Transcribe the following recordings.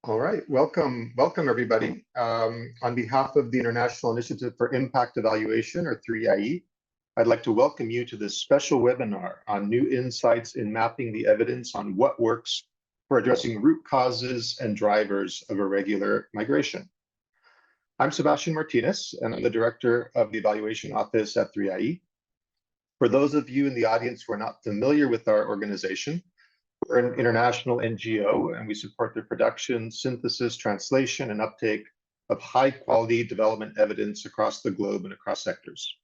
All right, welcome everybody. On behalf of the International Initiative for Impact Evaluation, or 3IE, I'd like to welcome you to this special webinar on new insights in mapping the evidence on what works for addressing root causes and drivers of irregular migration. I'm Sebastian Martinez, and I'm the Director of the Evaluation Office at 3IE. For those of you in the audience who are not familiar with our organization, we're an international NGO, and we support the production, synthesis, translation, and uptake of high-quality development evidence across the globe and across sectors.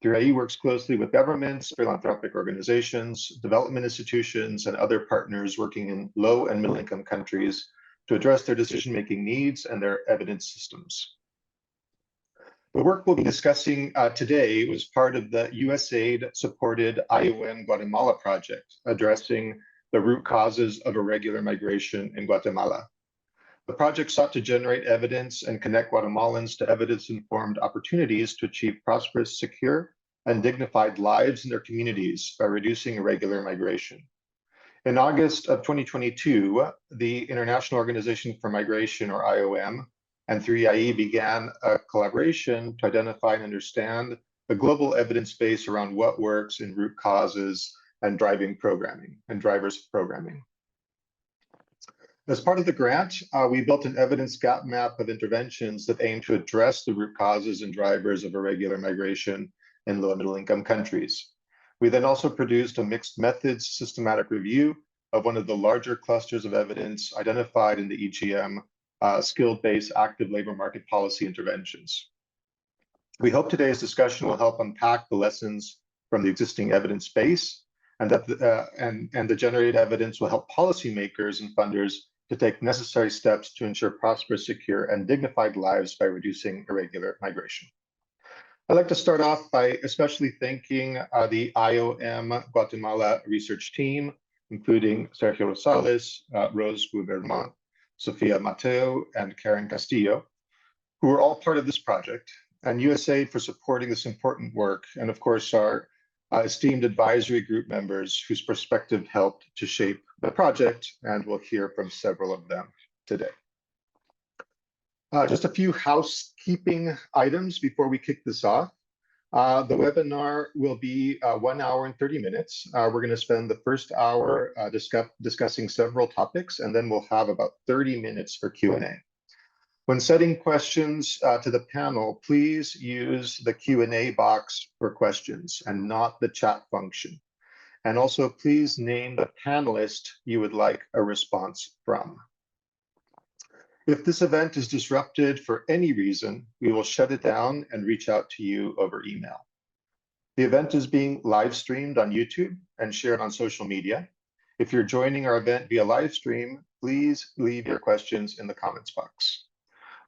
3IE works closely with governments, philanthropic organizations, development institutions, and other partners working in low and middle-income countries to address their decision-making needs and their evidence systems. The work we'll be discussing today was part of the USAID-supported IOM Guatemala project, addressing the root causes of irregular migration in Guatemala. The project sought to generate evidence and connect Guatemalans to evidence-informed opportunities to achieve prosperous, secure, and dignified lives in their communities by reducing irregular migration. In August of 2022, the International Organization for Migration, or IOM, and 3IE began a collaboration to identify and understand the global evidence base around what works in root causes and drivers of programming. As part of the grant, we built an evidence gap map of interventions that aim to address the root causes and drivers of irregular migration in low and middle income countries. We then also produced a mixed methods systematic review of one of the larger clusters of evidence identified in the EGM skilled-based active labor market policy interventions. We hope today's discussion will help unpack the lessons from the existing evidence base, and that the generated evidence will help policymakers and funders to take necessary steps to ensure prosperous, secure, and dignified lives by reducing irregular migration. I'd like to start off by especially thanking the IOM Guatemala research team, including Sergio Rosales, Rose Guberman, Sofia Mateo, and Karen Castillo, who are all part of this project, and USAID for supporting this important work, and of course our esteemed advisory group members whose perspective helped to shape the project, and we'll hear from several of them today. Just a few housekeeping items before we kick this off. The webinar will be 1 hour and 30 minutes. We're going to spend the first hour discussing several topics, and then we'll have about 30 minutes for Q&A. When setting questions to the panel, please use the Q&A box for questions and not the chat function. And also, please name the panelist you would like a response from. If this event is disrupted for any reason, we will shut it down and reach out to you over email. The event is being live streamed on YouTube and shared on social media. If you're joining our event via live stream, please leave your questions in the comments box.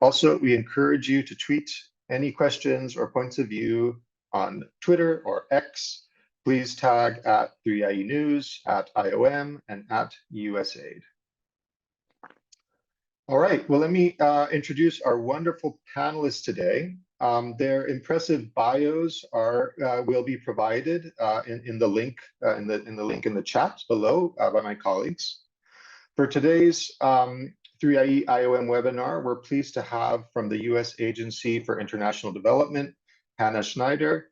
Also, we encourage you to tweet any questions or points of view on Twitter or X. Please tag at 3IE News, at IOM, and at USAID. All right, well, let me introduce our wonderful panelists today. Their impressive bios will be provided in the link in the chat below by my colleagues. For today's 3IE IOM webinar, we're pleased to have from the U.S. Agency for International Development, Hannah Schneider,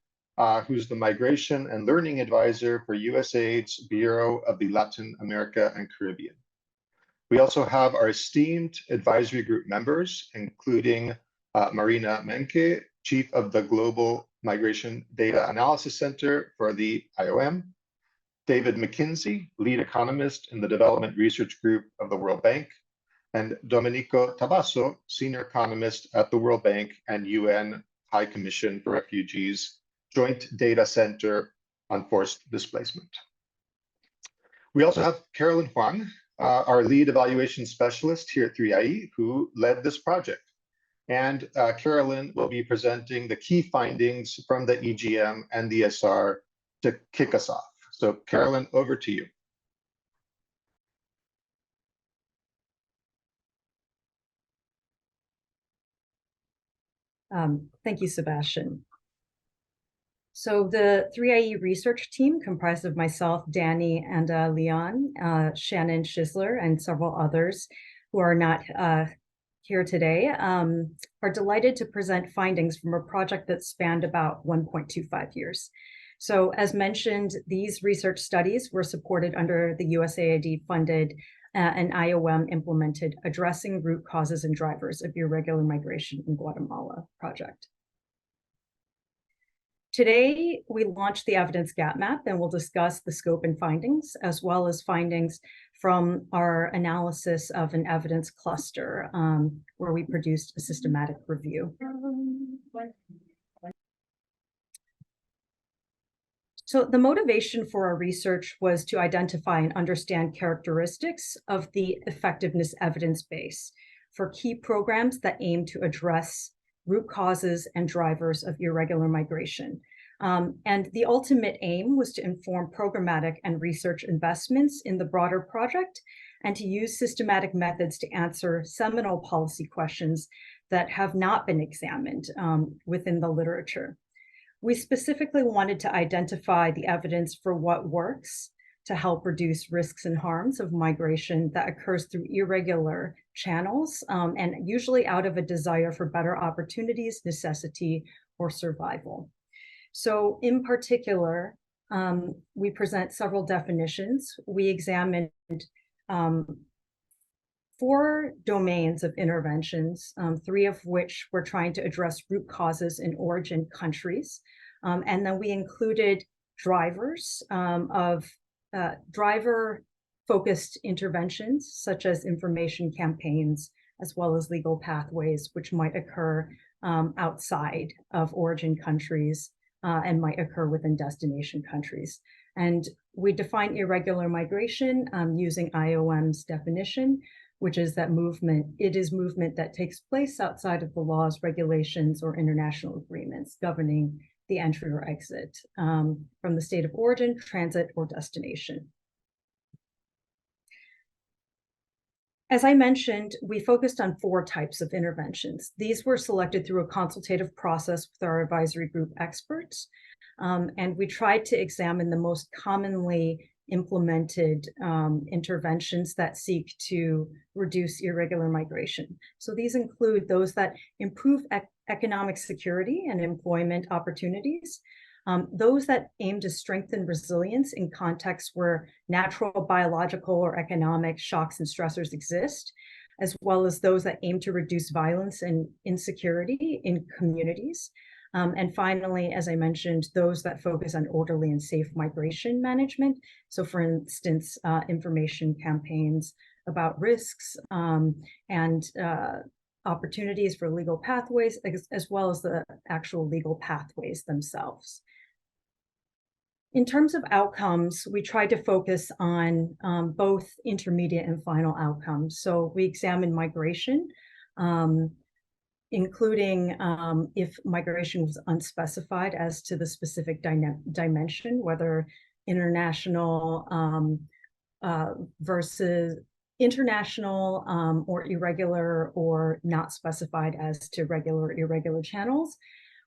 who's the Migration and Learning Advisor for USAID's Bureau of the Latin America and Caribbean. We also have our esteemed advisory group members, including Marina Menke, Chief of the Global Migration Data Analysis Center for the IOM, David McKinsey, Lead Economist in the Development Research Group of the World Bank, and Domenico Tabasso, Senior Economist at the World Bank and UN High Commission for Refugees, Joint Data Center on Forced Displacement. We also have Carolyn Huang, our lead evaluation specialist here at 3IE, who led this project. And Carolyn will be presenting the key findings from the EGM and the SR to kick us off. So Carolyn, over to you. Thank you, Sebastian. So the 3IE research team, comprised of myself, Danny, and Leon, Shannon Schisler, and several others, who are not here today, are delighted to present findings from a project that spanned about 1.25 years. So as mentioned, these research studies were supported under the USAID funded and IOM implemented Addressing Root Causes and Drivers of Irregular Migration in Guatemala project. Today, we launched the evidence gap map, and we'll discuss the scope and findings, as well as findings from our analysis of an evidence cluster, where we produced a systematic review. So the motivation for our research was to identify and understand characteristics of the effectiveness evidence base for key programs that aim to address root causes and drivers of irregular migration. And the ultimate aim was to inform programmatic and research investments in the broader project and to use systematic methods to answer seminal policy questions that have not been examined within the literature. We specifically wanted to identify the evidence for what works to help reduce risks and harms of migration that occurs through irregular channels, and usually out of a desire for better opportunities, necessity, or survival. So in particular, we present several definitions. We examined 4 domains of interventions, 3 of which were trying to address root causes in origin countries. And then we included drivers of driver-focused interventions, such as information campaigns, as well as legal pathways, which might occur outside of origin countries and might occur within destination countries. And we define irregular migration using IOM's definition, which is that it is movement that takes place outside of the laws, regulations, or international agreements governing the entry or exit from the state of origin, transit, or destination. As I mentioned, we focused on 4 types of interventions. These were selected through a consultative process with our advisory group experts, and we tried to examine the most commonly implemented interventions that seek to reduce irregular migration. So these include those that improve economic security and employment opportunities, those that aim to strengthen resilience in contexts where natural, biological, or economic shocks and stressors exist, as well as those that aim to reduce violence and insecurity in communities. And finally, as I mentioned, those that focus on orderly and safe migration management. So for instance, information campaigns about risks and opportunities for legal pathways, as well as the actual legal pathways themselves. In terms of outcomes, we tried to focus on both intermediate and final outcomes. So we examined migration, including if migration was unspecified as to the specific dimension, whether international versus international or irregular, or not specified as to regular or irregular channels.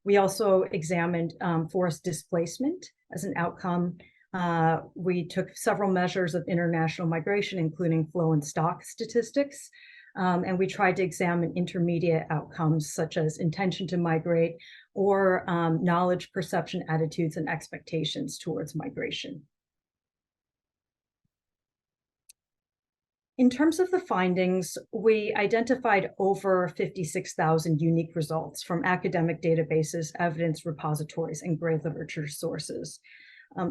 We also examined forced displacement as an outcome. We took several measures of international migration, including flow and stock statistics. And we tried to examine intermediate outcomes such as intention to migrate or knowledge, perception, attitudes, and expectations towards migration. In terms of the findings, we identified over 56,000 unique results from academic databases, evidence repositories, and gray literature sources.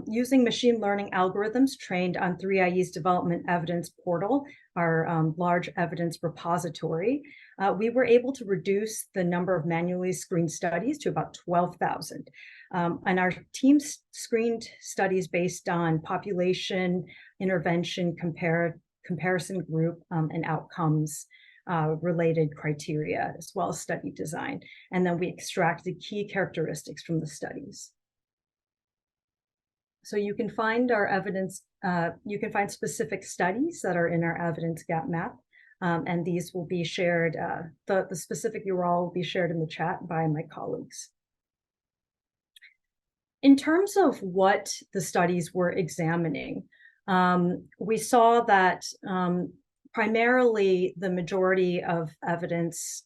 Using machine learning algorithms trained on 3IE's development evidence portal, our large evidence repository, we were able to reduce the number of manually screened studies to about 12,000. And our team screened studies based on population, intervention, comparison group, and outcomes related criteria, as well as study design. And then we extracted key characteristics from the studies. So you can find our evidence, you can find specific studies that are in our evidence gap map, and these will be shared, the specific URL will be shared in the chat by my colleagues. In terms of what the studies were examining, we saw that primarily the majority of evidence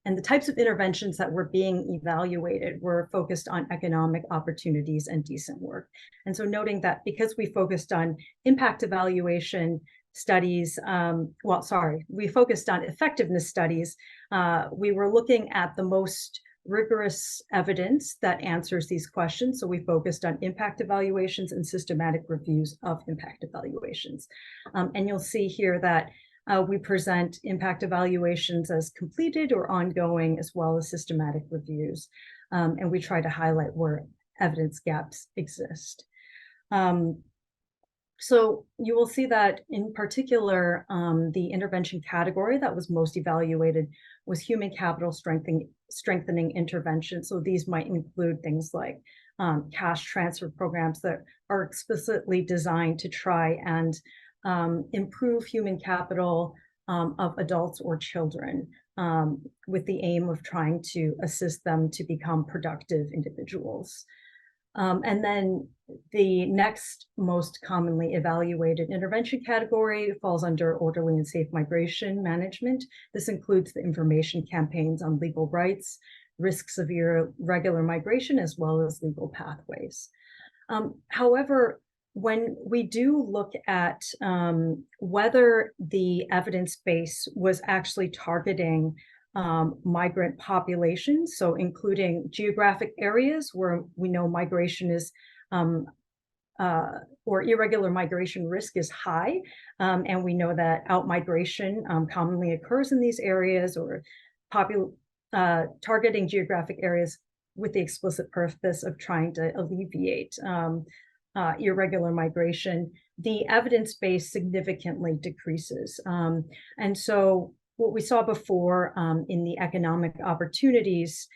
and the types of interventions that were being evaluated were focused on economic opportunities and decent work. And so noting that because we focused on impact evaluation studies, we focused on effectiveness studies, we were looking at the most rigorous evidence that answers these questions. So we focused on impact evaluations and systematic reviews of impact evaluations. And you'll see here that we present impact evaluations as completed or ongoing, as well as systematic reviews. And we try to highlight where evidence gaps exist. So you will see that in particular, the intervention category that was most evaluated was human capital strengthening intervention. So these might include things like cash transfer programs that are explicitly designed to try and improve human capital of adults or children with the aim of trying to assist them to become productive individuals. And then the next most commonly evaluated intervention category falls under orderly and safe migration management. This includes the information campaigns on legal rights, risks of irregular migration, as well as legal pathways. However, when we do look at whether the evidence base was actually targeting migrant populations, so including geographic areas where we know migration is or irregular migration risk is high, and we know that out-migration commonly occurs in these areas, or targeting geographic areas with the explicit purpose of trying to alleviate irregular migration, the evidence base significantly decreases. And so what we saw before in the economic opportunities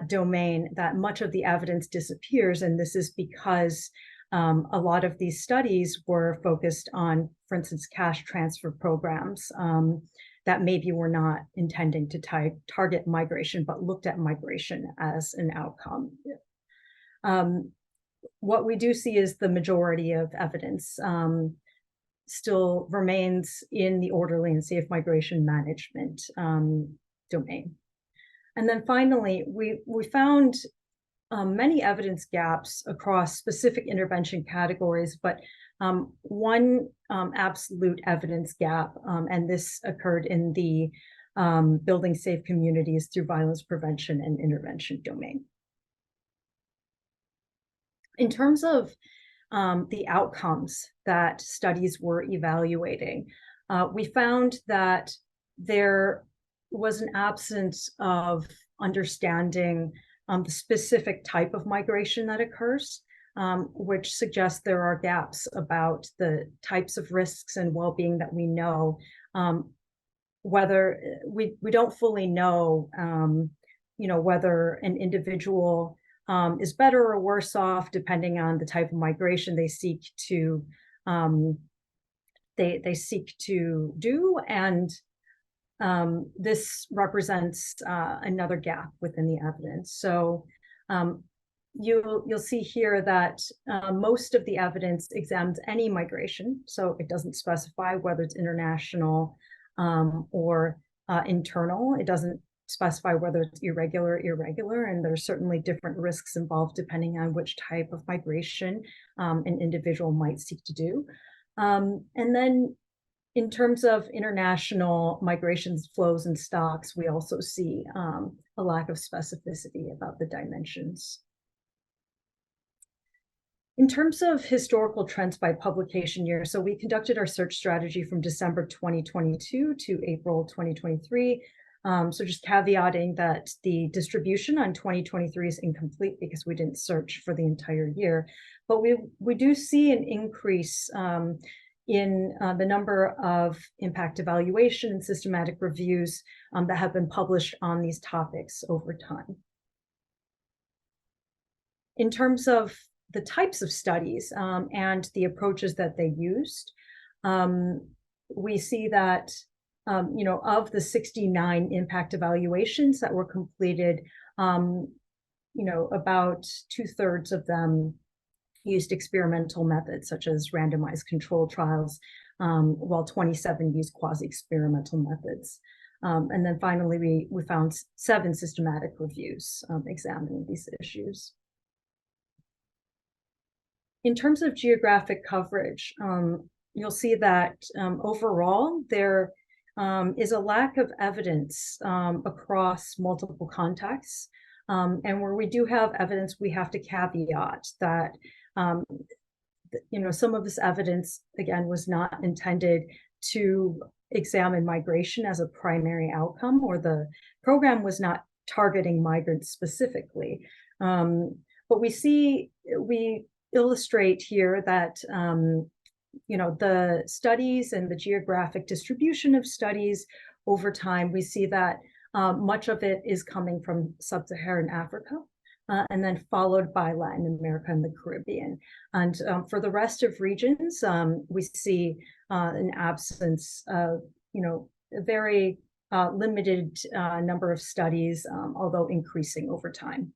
domain, that much of the evidence disappears, and this is because a lot of these studies were focused on, for instance, cash transfer programs that maybe were not intending to target migration, but looked at migration as an outcome. What we do see is the majority of evidence still remains in the orderly and safe migration management domain. And then finally, we found many evidence gaps across specific intervention categories, but one absolute evidence gap, and this occurred in the building safe communities through violence prevention and intervention domain. In terms of the outcomes that studies were evaluating, we found that there was an absence of understanding the specific type of migration that occurs, which suggests there are gaps about the types of risks and well-being that we know, whether we don't fully know, whether an individual is better or worse off depending on the type of migration they seek to do, and this represents another gap within the evidence. So you'll see here that most of the evidence examines any migration, so it doesn't specify whether it's international or internal. It doesn't specify whether it's irregular, and there's certainly different risks involved depending on which type of migration an individual might seek to do. And then in terms of international migrations, flows, and stocks, we also see a lack of specificity about the dimensions. In terms of historical trends by publication year, so we conducted our search strategy from December 2022 to April 2023. So just caveating that the distribution on 2023 is incomplete because we didn't search for the entire year, but we do see an increase in the number of impact evaluation and systematic reviews that have been published on these topics over time. In terms of the types of studies and the approaches that they used, we see that of the 69 impact evaluations that were completed, about 2/3 of them used experimental methods such as randomized control trials, while 27 used quasi-experimental methods. And then finally, we found 7 systematic reviews examining these issues. In terms of geographic coverage, you'll see that overall there is a lack of evidence across multiple contexts. And where we do have evidence, we have to caveat that some of this evidence, again, was not intended to examine migration as a primary outcome, or the program was not targeting migrants specifically. But we illustrate here that the studies and the geographic distribution of studies over time, we see that much of it is coming from sub-Saharan Africa, and then followed by Latin America and the Caribbean. And for the rest of regions, we see an absence of, a very limited number of studies, although increasing over time.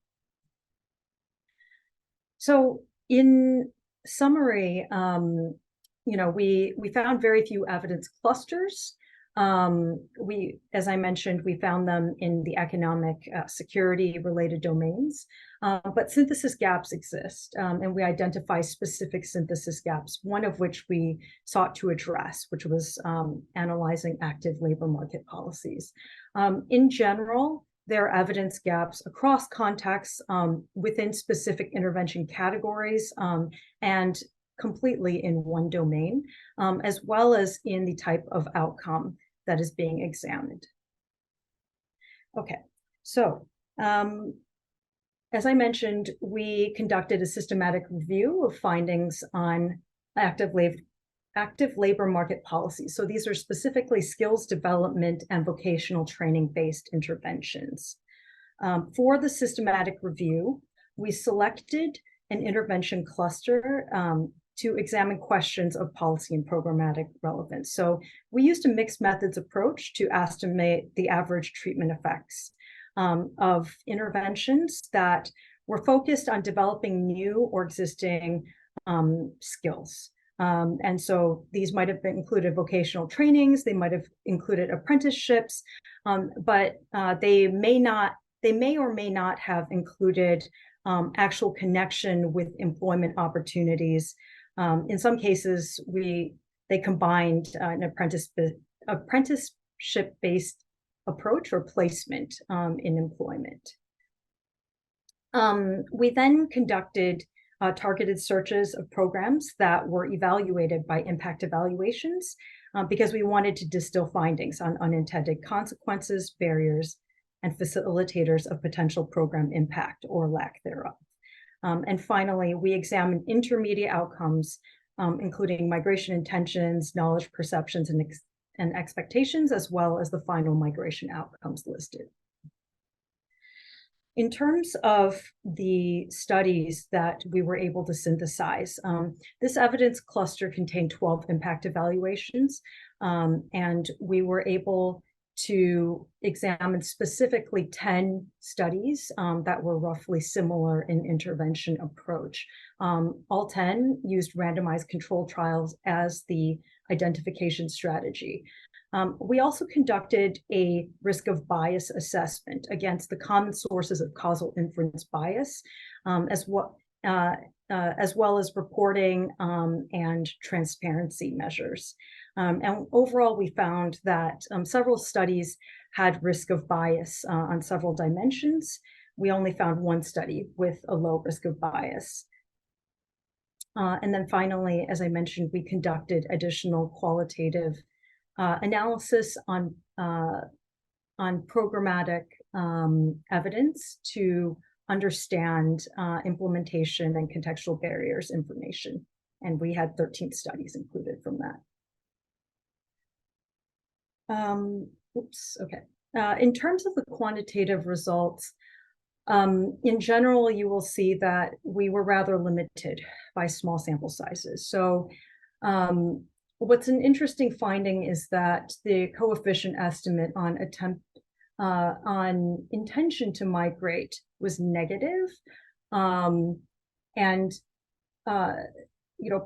So in summary, we found very few evidence clusters. As I mentioned, we found them in the economic security related domains, but synthesis gaps exist, and we identify specific synthesis gaps, one of which we sought to address, which was analyzing active labor market policies. In general, there are evidence gaps across contexts within specific intervention categories and completely in one domain, as well as in the type of outcome that is being examined. Okay, so as I mentioned, we conducted a systematic review of findings on active labor market policies. So these are specifically skills development and vocational training-based interventions. For the systematic review, we selected an intervention cluster to examine questions of policy and programmatic relevance. So we used a mixed methods approach to estimate the average treatment effects of interventions that were focused on developing new or existing skills. And so these might have included vocational trainings, they might have included apprenticeships, but they may or may not have included actual connection with employment opportunities. In some cases, they combined an apprenticeship-based approach or placement in employment. We then conducted targeted searches of programs that were evaluated by impact evaluations because we wanted to distill findings on unintended consequences, barriers, and facilitators of potential program impact or lack thereof. And finally, we examined intermediate outcomes, including migration intentions, knowledge perceptions, and expectations, as well as the final migration outcomes listed. In terms of the studies that we were able to synthesize, this evidence cluster contained 12 impact evaluations, and we were able to examine specifically 10 studies that were roughly similar in intervention approach. All 10 used randomized controlled trials as the identification strategy. We also conducted a risk of bias assessment against the common sources of causal inference bias, as well as reporting and transparency measures. And overall, we found that several studies had risk of bias on several dimensions. We only found one study with a low risk of bias. And then finally, as I mentioned, we conducted additional qualitative analysis on programmatic evidence to understand implementation and contextual barriers information. And we had 13 studies included from that. In terms of the quantitative results, in general, you will see that we were rather limited by small sample sizes. So what's an interesting finding is that the coefficient estimate on intention to migrate was negative, and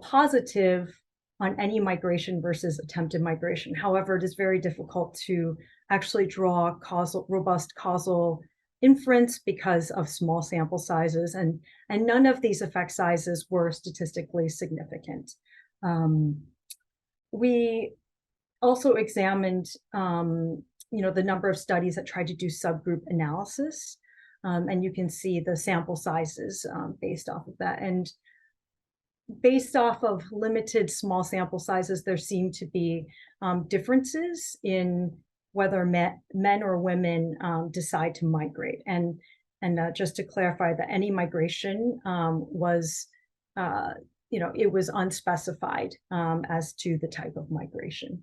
positive on any migration versus attempted migration. However, it is very difficult to actually draw robust causal inference because of small sample sizes, and none of these effect sizes were statistically significant. We also examined the number of studies that tried to do subgroup analysis, and you can see the sample sizes based off of that. And based off of limited small sample sizes, there seem to be differences in whether men or women decide to migrate. And just to clarify, that any migration was, it was unspecified as to the type of migration.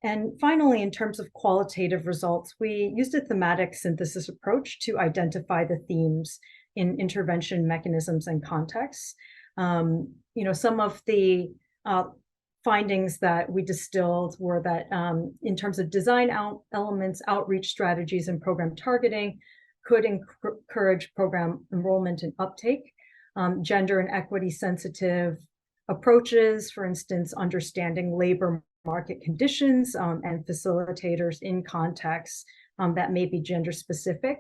And finally, in terms of qualitative results, we used a thematic synthesis approach to identify the themes in intervention mechanisms and contexts. Some of the findings that we distilled were that in terms of design elements, outreach strategies, and program targeting could encourage program enrollment and uptake. Gender and equity sensitive approaches, for instance, understanding labor market conditions and facilitators in contexts that may be gender specific,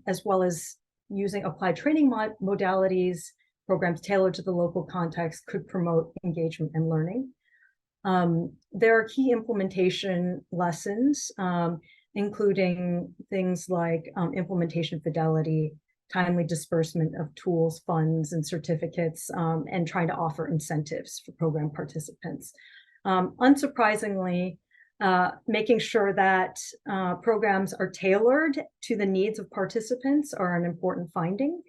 as well as using applied training modalities, programs tailored to the local context, could promote engagement and learning. There are key implementation lessons, including things like implementation fidelity, timely disbursement of tools, funds, and certificates, and trying to offer incentives for program participants. Unsurprisingly, making sure that programs are tailored to the needs of participants are an important finding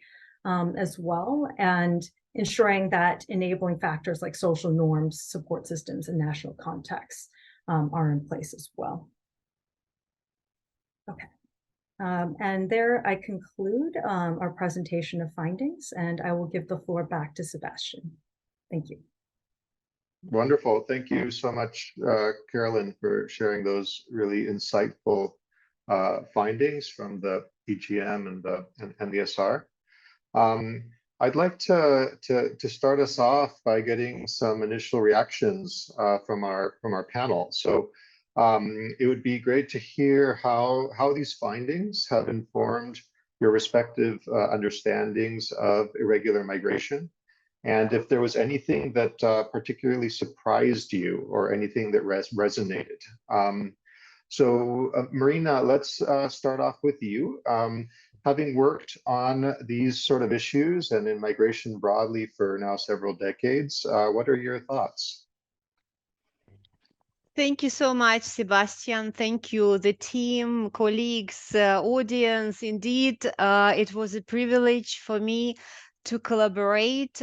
as well, and ensuring that enabling factors like social norms, support systems, and national contexts are in place as well. Okay. And there I conclude our presentation of findings, and I will give the floor back to Sebastian. Thank you. Wonderful. Thank you so much, Carolyn, for sharing those really insightful findings from the PGM and the NDSR. I'd like to start us off by getting some initial reactions from our panel. So it would be great to hear how these findings have informed your respective understandings of irregular migration, and if there was anything that particularly surprised you or anything that resonated. So Marina, let's start off with you. Having worked on these sort of issues and in migration broadly for now several decades, what are your thoughts? Thank you so much, Sebastian. Thank you, the team, colleagues, audience. Indeed, it was a privilege for me to collaborate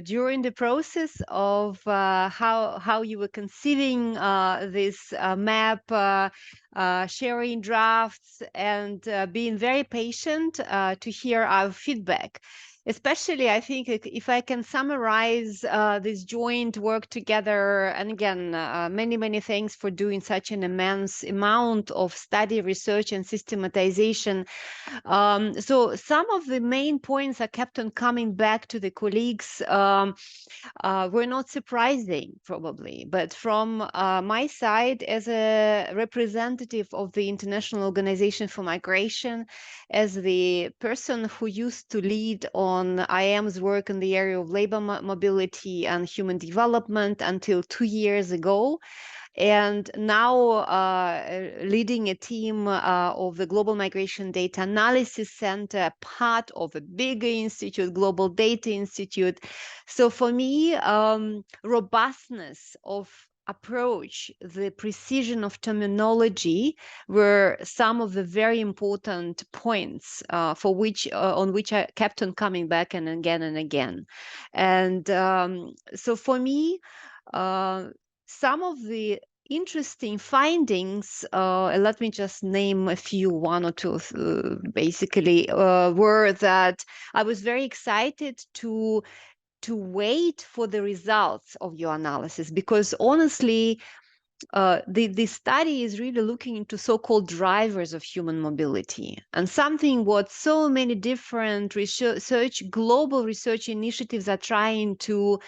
during the process of how you were conceiving this map, sharing drafts, and being very patient to hear our feedback. Especially, I think if I can summarize this joint work together, and again, many thanks for doing such an immense amount of study, research, and systematization. So some of the main points I kept on coming back to the colleagues were not surprising, probably, but from my side as a representative of the International Organization for Migration, as the person who used to lead on IAM's work in the area of labor mobility and human development until 2 years ago, and now leading a team of the Global Migration Data Analysis Center, part of a bigger institute, Global Data Institute. So for me, robustness of approach, the precision of terminology were some of the very important points on which I kept on coming back and again and again. And so for me, some of the interesting findings, let me just name a few, one or two, basically, were that I was very excited to wait for the results of your analysis, because honestly, the study is really looking into so-called drivers of human mobility, and something what so many different global research initiatives are trying to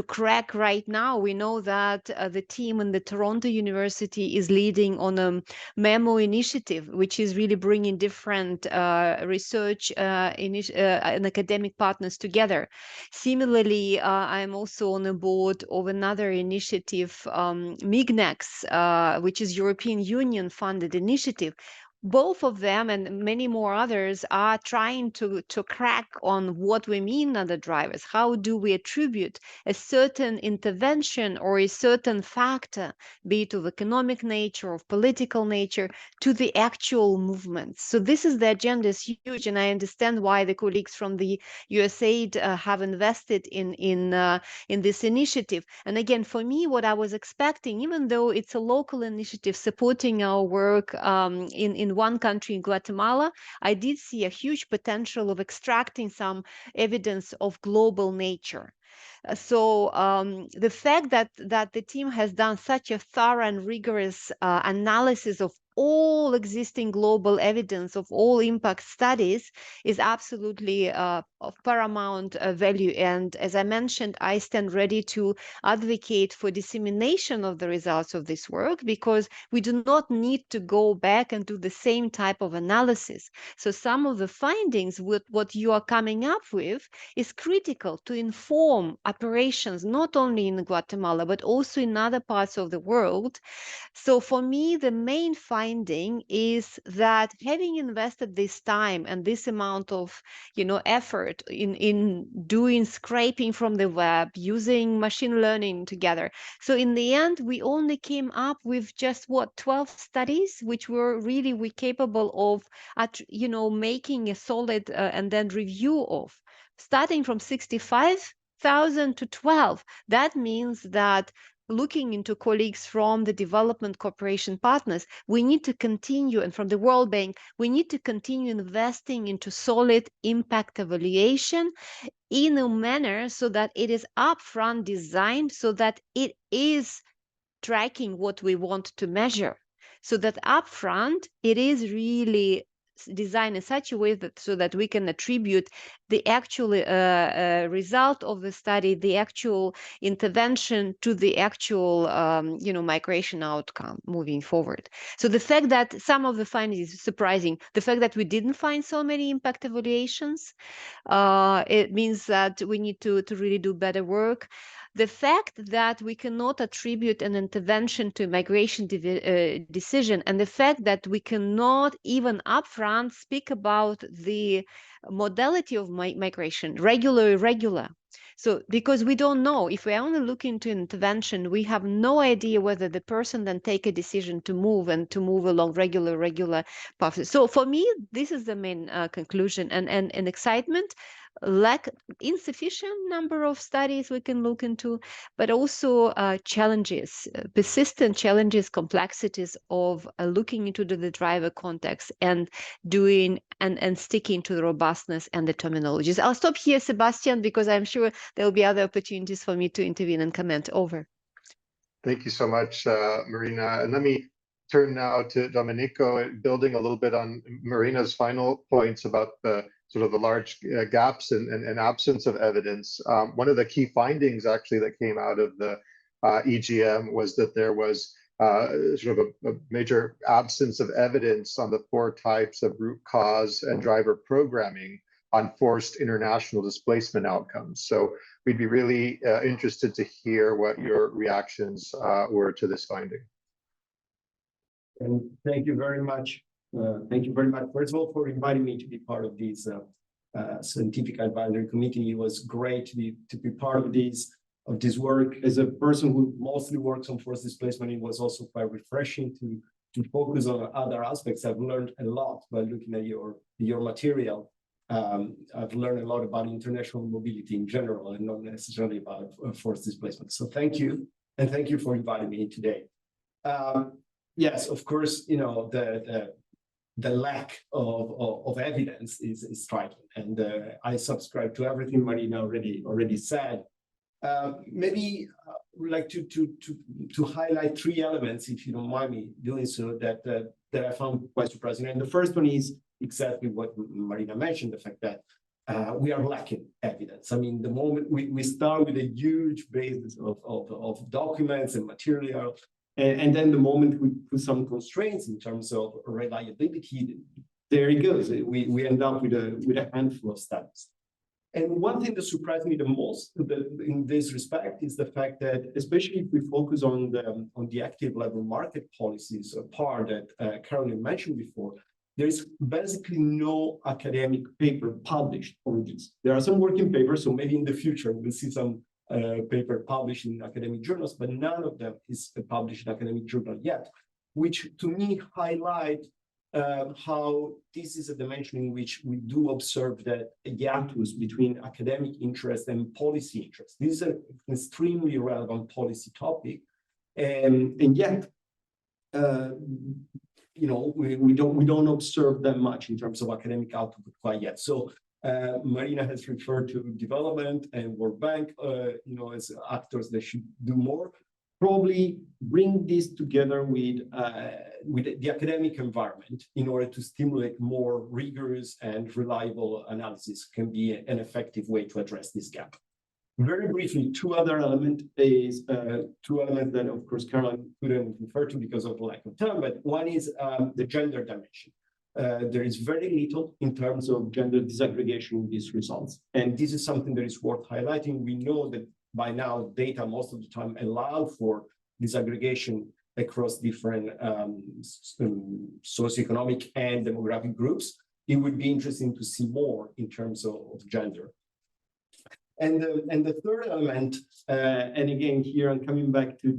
crack right now. We know that the team in the Toronto University is leading on a memo initiative, which is really bringing different research and academic partners together. Similarly, I'm also on the board of another initiative, migrants, which is European Union funded initiative. Both of them and many more others are trying to crack on what we mean under drivers. How do we attribute a certain intervention or a certain factor, be it of economic nature, of political nature, to the actual movements? So this is the agenda is huge, and I understand why the colleagues from the USAID have invested in this initiative. And again, for me, what I was expecting, even though it's a local initiative supporting our work in one country, in Guatemala, I did see a huge potential of extracting some evidence of global nature. So the fact that the team has done such a thorough and rigorous analysis of all existing global evidence of all impact studies is absolutely of paramount value. And as I mentioned, I stand ready to advocate for dissemination of the results of this work, because we do not need to go back and do the same type of analysis. So some of the findings with what you are coming up with is critical to inform operations, not only in Guatemala, but also in other parts of the world. So for me, the main finding is that having invested this time and this amount of, effort in doing scraping from the web, using machine learning together. So in the end, we only came up with just 12 studies, which we capable of, making a solid and then review of, starting from 65,000 to 12. That means that looking into colleagues from the development cooperation partners, we need to continue, and from the World Bank, we need to continue investing into solid impact evaluation in a manner so that it is upfront designed, so that it is tracking what we want to measure. So that upfront, it is really designed in such a way that so that we can attribute the actual result of the study, the actual intervention, to the actual migration outcome moving forward. So the fact that some of the findings is surprising. The fact that we didn't find so many impact evaluations, it means that we need to really do better work. The fact that we cannot attribute an intervention to a migration decision, and the fact that we cannot even upfront speak about the modality of migration, regular, irregular. So because we don't know, if we only look into intervention, we have no idea whether the person then take a decision to move along regular paths. So for me, this is the main conclusion, and excitement. Insufficient number of studies we can look into, but also challenges, persistent challenges, complexities of looking into the driver context and doing and sticking to the robustness and the terminologies. I'll stop here, Sebastian, because I'm sure there will be other opportunities for me to intervene and comment. Over. Thank you so much, Marina. And let me turn now to Domenico, building a little bit on Marina's final points about the sort of the large gaps and absence of evidence. One of the key findings actually that came out of the EGM was that there was sort of a major absence of evidence on the 4 types of root cause and driver programming on forced international displacement outcomes. So we'd be really interested to hear what your reactions were to this finding. And thank you very much. Thank you very much, first of all, for inviting me to be part of this scientific advisory committee. It was great to be part of this work. As a person who mostly works on forced displacement, it was also quite refreshing to focus on other aspects. I've learned a lot by looking at your material. I've learned a lot about international mobility in general, and not necessarily about forced displacement. So thank you, and thank you for inviting me today. Yes, of course, the lack of evidence is striking, and I subscribe to everything Marina already said. Maybe would like to highlight three elements, if you don't mind me doing so, that I found quite surprising. And the first one is exactly what Marina mentioned, the fact that we are lacking evidence. I mean, the moment we start with a huge base of documents and material, and then the moment we put some constraints in terms of reliability, there it goes. We end up with a handful of studies. And one thing that surprised me the most in this respect is the fact that, especially if we focus on the active labor market policies part that Caroline mentioned before, there is basically no academic paper published on this. There are some working papers, so maybe in the future we'll see some paper published in academic journals, but none of them is published in academic journal yet, which to me highlight how this is a dimension in which we do observe that a hiatus between academic interest and policy interest. This is an extremely relevant policy topic, and yet, you know, we don't observe that much in terms of academic output quite yet. So Marina has referred to development and World Bank, you know, as actors that should do more. Probably bring this together with the academic environment in order to stimulate more rigorous and reliable analysis can be an effective way to address this gap. Very briefly, two elements that, of course, Caroline couldn't refer to because of the lack of time, but one is the gender dimension. There is very little in terms of gender disaggregation in these results. And this is something that is worth highlighting. We know that by now, data most of the time allow for disaggregation across different socioeconomic and demographic groups. It would be interesting to see more in terms of gender. And the third element, and again, here I'm coming back to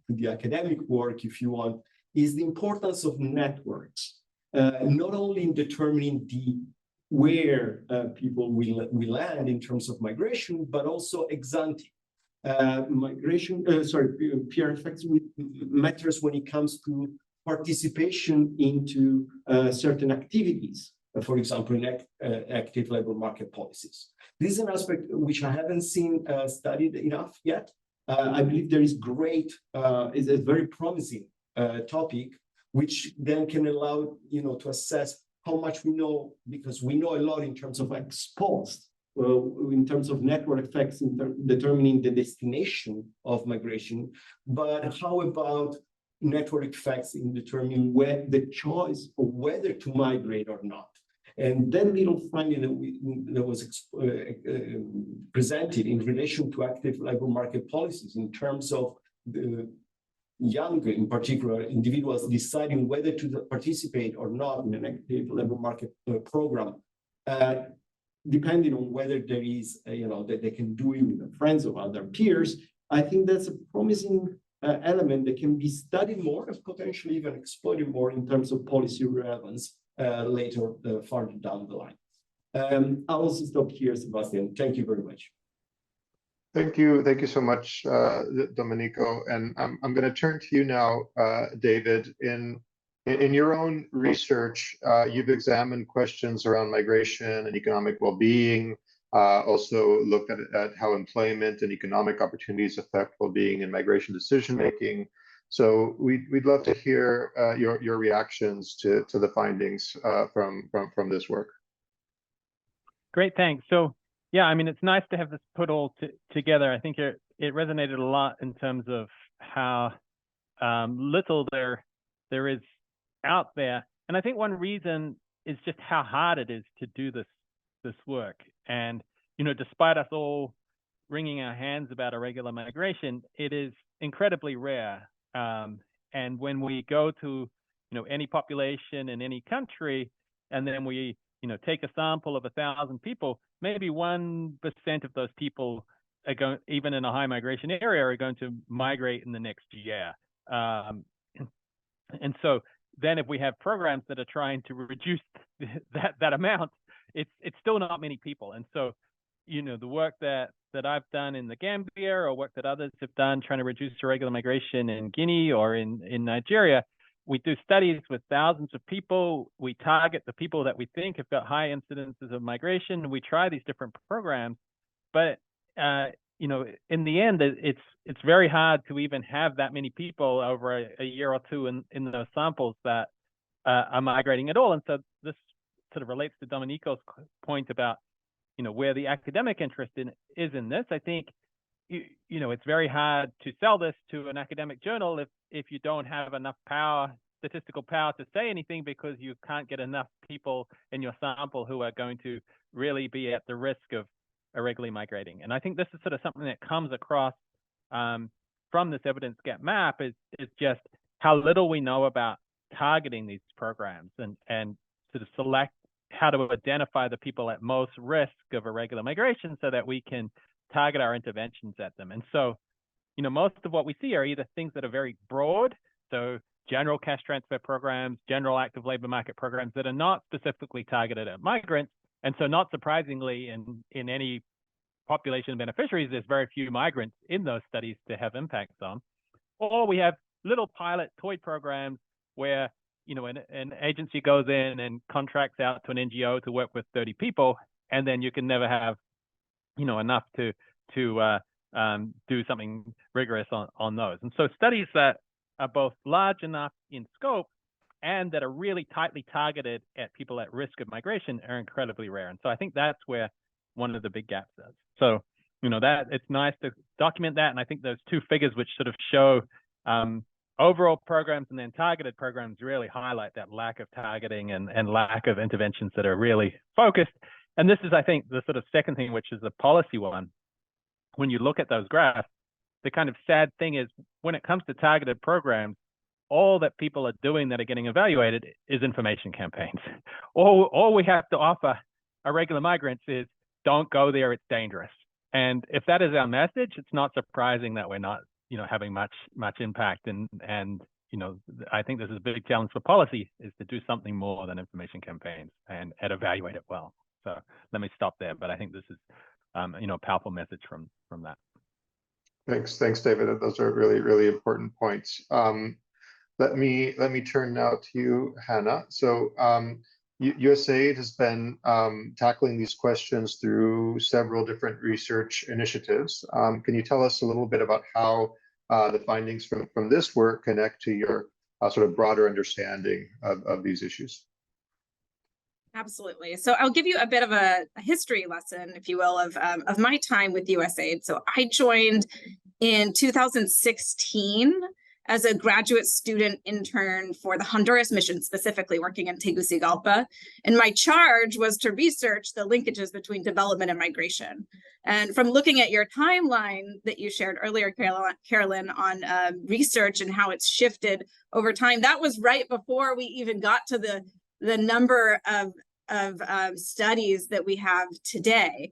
the academic work, if you want, is the importance of networks, not only in determining where people will land in terms of migration, but also ex ante. Peer effects matters when it comes to participation into certain activities, for example, in active labor market policies. This is an aspect which I haven't seen studied enough yet. I believe there is is a very promising topic, which then can allow, you know, to assess how much we know, because we know a lot in terms of exposed, in terms of network effects in determining the destination of migration, but how about network effects in determining where the choice of whether to migrate or not? And that little finding that was presented in relation to active labor market policies in terms of the young, in particular, individuals deciding whether to participate or not in an active labor market program, depending on whether there is, you know, that they can do it with their friends or other peers. I think that's a promising element that can be studied more and potentially even exploited more in terms of policy relevance later, farther down the line. I'll also stop here, Sebastian. Thank you very much. Thank you so much, Domenico. And I'm going to turn to you now, David. In your own research, you've examined questions around migration and economic well-being, also looked at how employment and economic opportunities affect well-being and migration decision-making. So we'd love to hear your reactions to the findings from this work. Great, thanks. So yeah, I mean, it's nice to have this put all together. I think it resonated a lot in terms of how little there is out there. And I think one reason is just how hard it is to do this work. And, you know, despite us all wringing our hands about irregular migration, it is incredibly rare. And when we go to, you know, any population in any country, and then we, you know, take a sample of 1,000 people, maybe 1% of those people are going, even in a high migration area, are going to migrate in the next year. And so then if we have programs that are trying to reduce that amount, it's still not many people. And so, you know, the work that I've done in the Gambia, or work that others have done trying to reduce irregular migration in Guinea or in Nigeria, we do studies with thousands of people. We target the people that we think have got high incidences of migration. We try these different programs, but in the end, it's very hard to even have that many people over a year or two in those samples that are migrating at all. And so this sort of relates to Domenico's point about, where the academic interest is in this. I think, it's very hard to sell this to an academic journal if you don't have enough statistical power to say anything, because you can't get enough people in your sample who are going to really be at the risk of irregularly migrating. And I think this is sort of something that comes across from this evidence gap map is just how little we know about targeting these programs and sort of select how to identify the people at most risk of irregular migration so that we can target our interventions at them. And so, most of what we see are either things that are very broad, so general cash transfer programs, general active labor market programs that are not specifically targeted at migrants. And so not surprisingly, in any population beneficiaries, there's very few migrants in those studies to have impacts on. Or we have little pilot toy programs where, an agency goes in and contracts out to an NGO to work with 30 people, and then you can never have, enough to do something rigorous on those. And so studies that are both large enough in scope and that are really tightly targeted at people at risk of migration are incredibly rare. And so I think that's where one of the big gaps is. So, that it's nice to document that. And I think those two figures, which sort of show overall programs and then targeted programs, really highlight that lack of targeting and lack of interventions that are really focused. And this is, I think, the sort of second thing, which is the policy one. When you look at those graphs, the kind of sad thing is when it comes to targeted programs, all that people are doing that are getting evaluated is information campaigns. All we have to offer irregular migrants is don't go there, it's dangerous. And if that is our message, it's not surprising that we're not, having much impact. And I think this is a big challenge for policy, is to do something more than information campaigns and evaluate it well. So let me stop there, but I think this is a powerful message from that. Thanks, David. Those are really, really important points. Let me turn now to you, Hannah. So USAID has been tackling these questions through several different research initiatives. Can you tell us a little bit about how the findings from this work connect to your sort of broader understanding of these issues? Absolutely. So I'll give you a bit of a history lesson, if you will, of my time with USAID. So I joined in 2016 as a graduate student intern for the Honduras mission, specifically working in Tegucigalpa. And my charge was to research the linkages between development and migration. And from looking at your timeline that you shared earlier, Carolyn, on research and how it's shifted over time, that was right before we even got to the number of studies that we have today.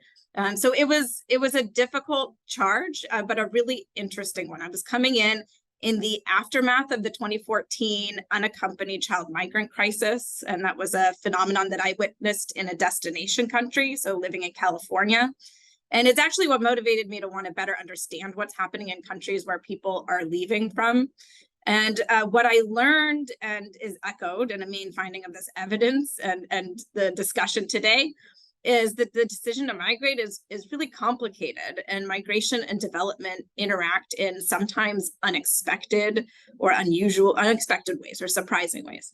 So it was a difficult charge, but a really interesting one. I was coming in the aftermath of the 2014 unaccompanied child migrant crisis. And that was a phenomenon that I witnessed in a destination country, so living in California. And it's actually what motivated me to want to better understand what's happening in countries where people are leaving from. And what I learned, and is echoed in a main finding of this evidence and the discussion today, is that the decision to migrate is really complicated, and migration and development interact in sometimes unexpected or unexpected ways or surprising ways.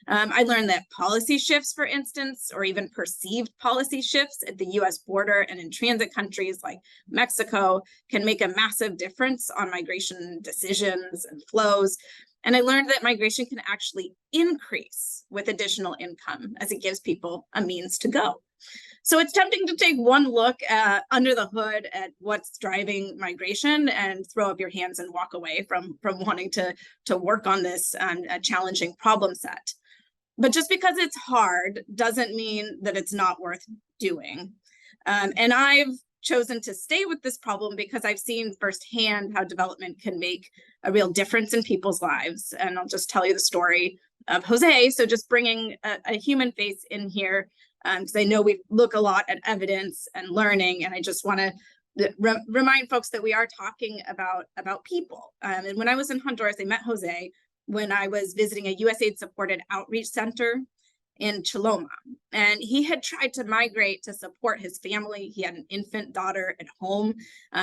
I learned that policy shifts, for instance, or even perceived policy shifts at the US border and in transit countries like Mexico can make a massive difference on migration decisions and flows. And I learned that migration can actually increase with additional income as it gives people a means to go. So it's tempting to take one look under the hood at what's driving migration and throw up your hands and walk away from wanting to work on this challenging problem set. But just because it's hard doesn't mean that it's not worth doing. And I've chosen to stay with this problem because I've seen firsthand how development can make a real difference in people's lives. And I'll just tell you the story of Jose. So just bringing a human face in here, because I know we look a lot at evidence and learning, and I just want to remind folks that we are talking about people. And when I was in Honduras, I met Jose when I was visiting a USAID-supported outreach center in Choloma. And he had tried to migrate to support his family. He had an infant daughter at home.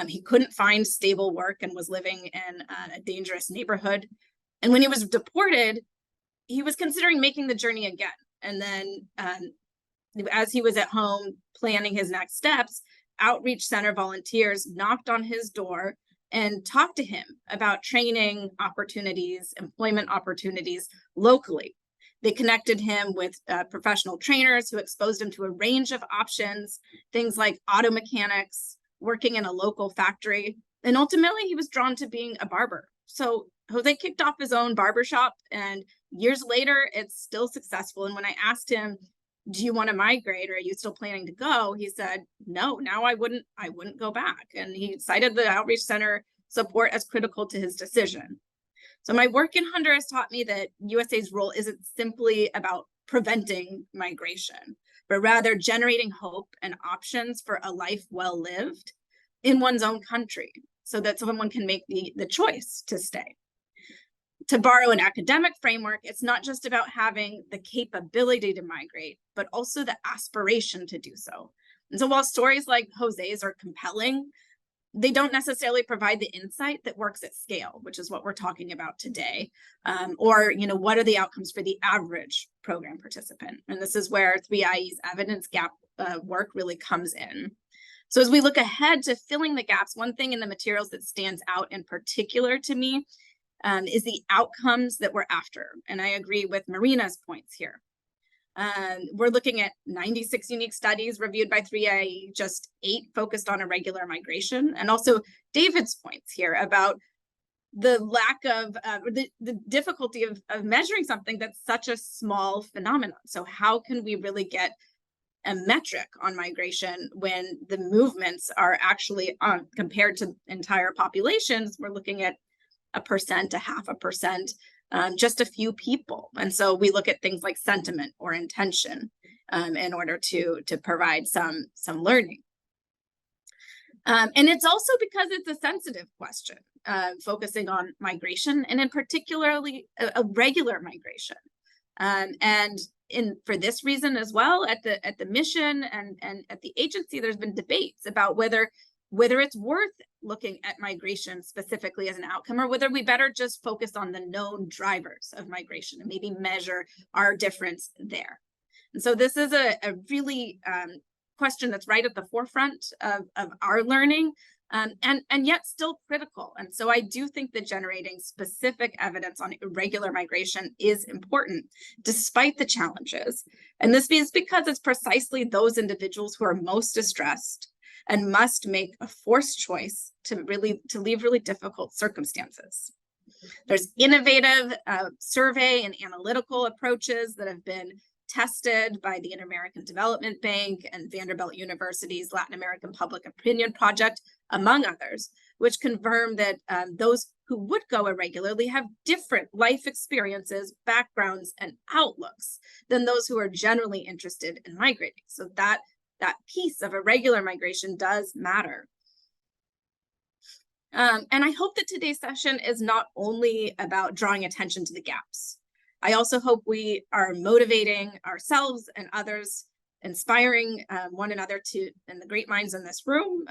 He couldn't find stable work and was living in a dangerous neighborhood. And when he was deported, he was considering making the journey again. And then as he was at home planning his next steps, Outreach Center volunteers knocked on his door and talked to him about training opportunities, employment opportunities locally. They connected him with professional trainers who exposed him to a range of options, things like auto mechanics, working in a local factory, and ultimately he was drawn to being a barber. So Jose kicked off his own barbershop, and years later, it's still successful. And when I asked him, do you want to migrate, or are you still planning to go? He said, no, now I wouldn't go back. And he cited the Outreach Center support as critical to his decision. So my work in Honduras taught me that USAID's role isn't simply about preventing migration, but rather generating hope and options for a life well lived in one's own country, so that someone can make the choice to stay. To borrow an academic framework, it's not just about having the capability to migrate, but also the aspiration to do so. And so while stories like Jose's are compelling, they don't necessarily provide the insight that works at scale, which is what we're talking about today. Or, what are the outcomes for the average program participant? And this is where 3IE's evidence gap work really comes in. So as we look ahead to filling the gaps, one thing in the materials that stands out in particular to me is the outcomes that we're after. And I agree with Marina's points here. We're looking at 96 unique studies reviewed by 3IE, just 8 focused on irregular migration, and also David's points here about the lack of, the difficulty of measuring something that's such a small phenomenon. So how can we really get a metric on migration when the movements are actually, compared to entire populations, we're looking at 1%, 0.5%, just a few people. And so we look at things like sentiment or intention in order to provide some learning. And it's also because it's a sensitive question, focusing on migration, and in particularly a regular migration. And for this reason as well, at the mission and at the agency, there's been debates about whether it's worth looking at migration specifically as an outcome, or whether we better just focus on the known drivers of migration and maybe measure our difference there. And so this is a really question that's right at the forefront of our learning, and yet still critical. And so I do think that generating specific evidence on irregular migration is important, despite the challenges. And this is because it's precisely those individuals who are most distressed and must make a forced choice to leave really difficult circumstances. There's innovative survey and analytical approaches that have been tested by the Inter-American Development Bank and Vanderbilt University's Latin American Public Opinion Project, among others, which confirm that those who would go irregularly have different life experiences, backgrounds, and outlooks than those who are generally interested in migrating. So that piece of irregular migration does matter. And I hope that today's session is not only about drawing attention to the gaps. I also hope we are motivating ourselves and others, inspiring one another and the great minds in this room,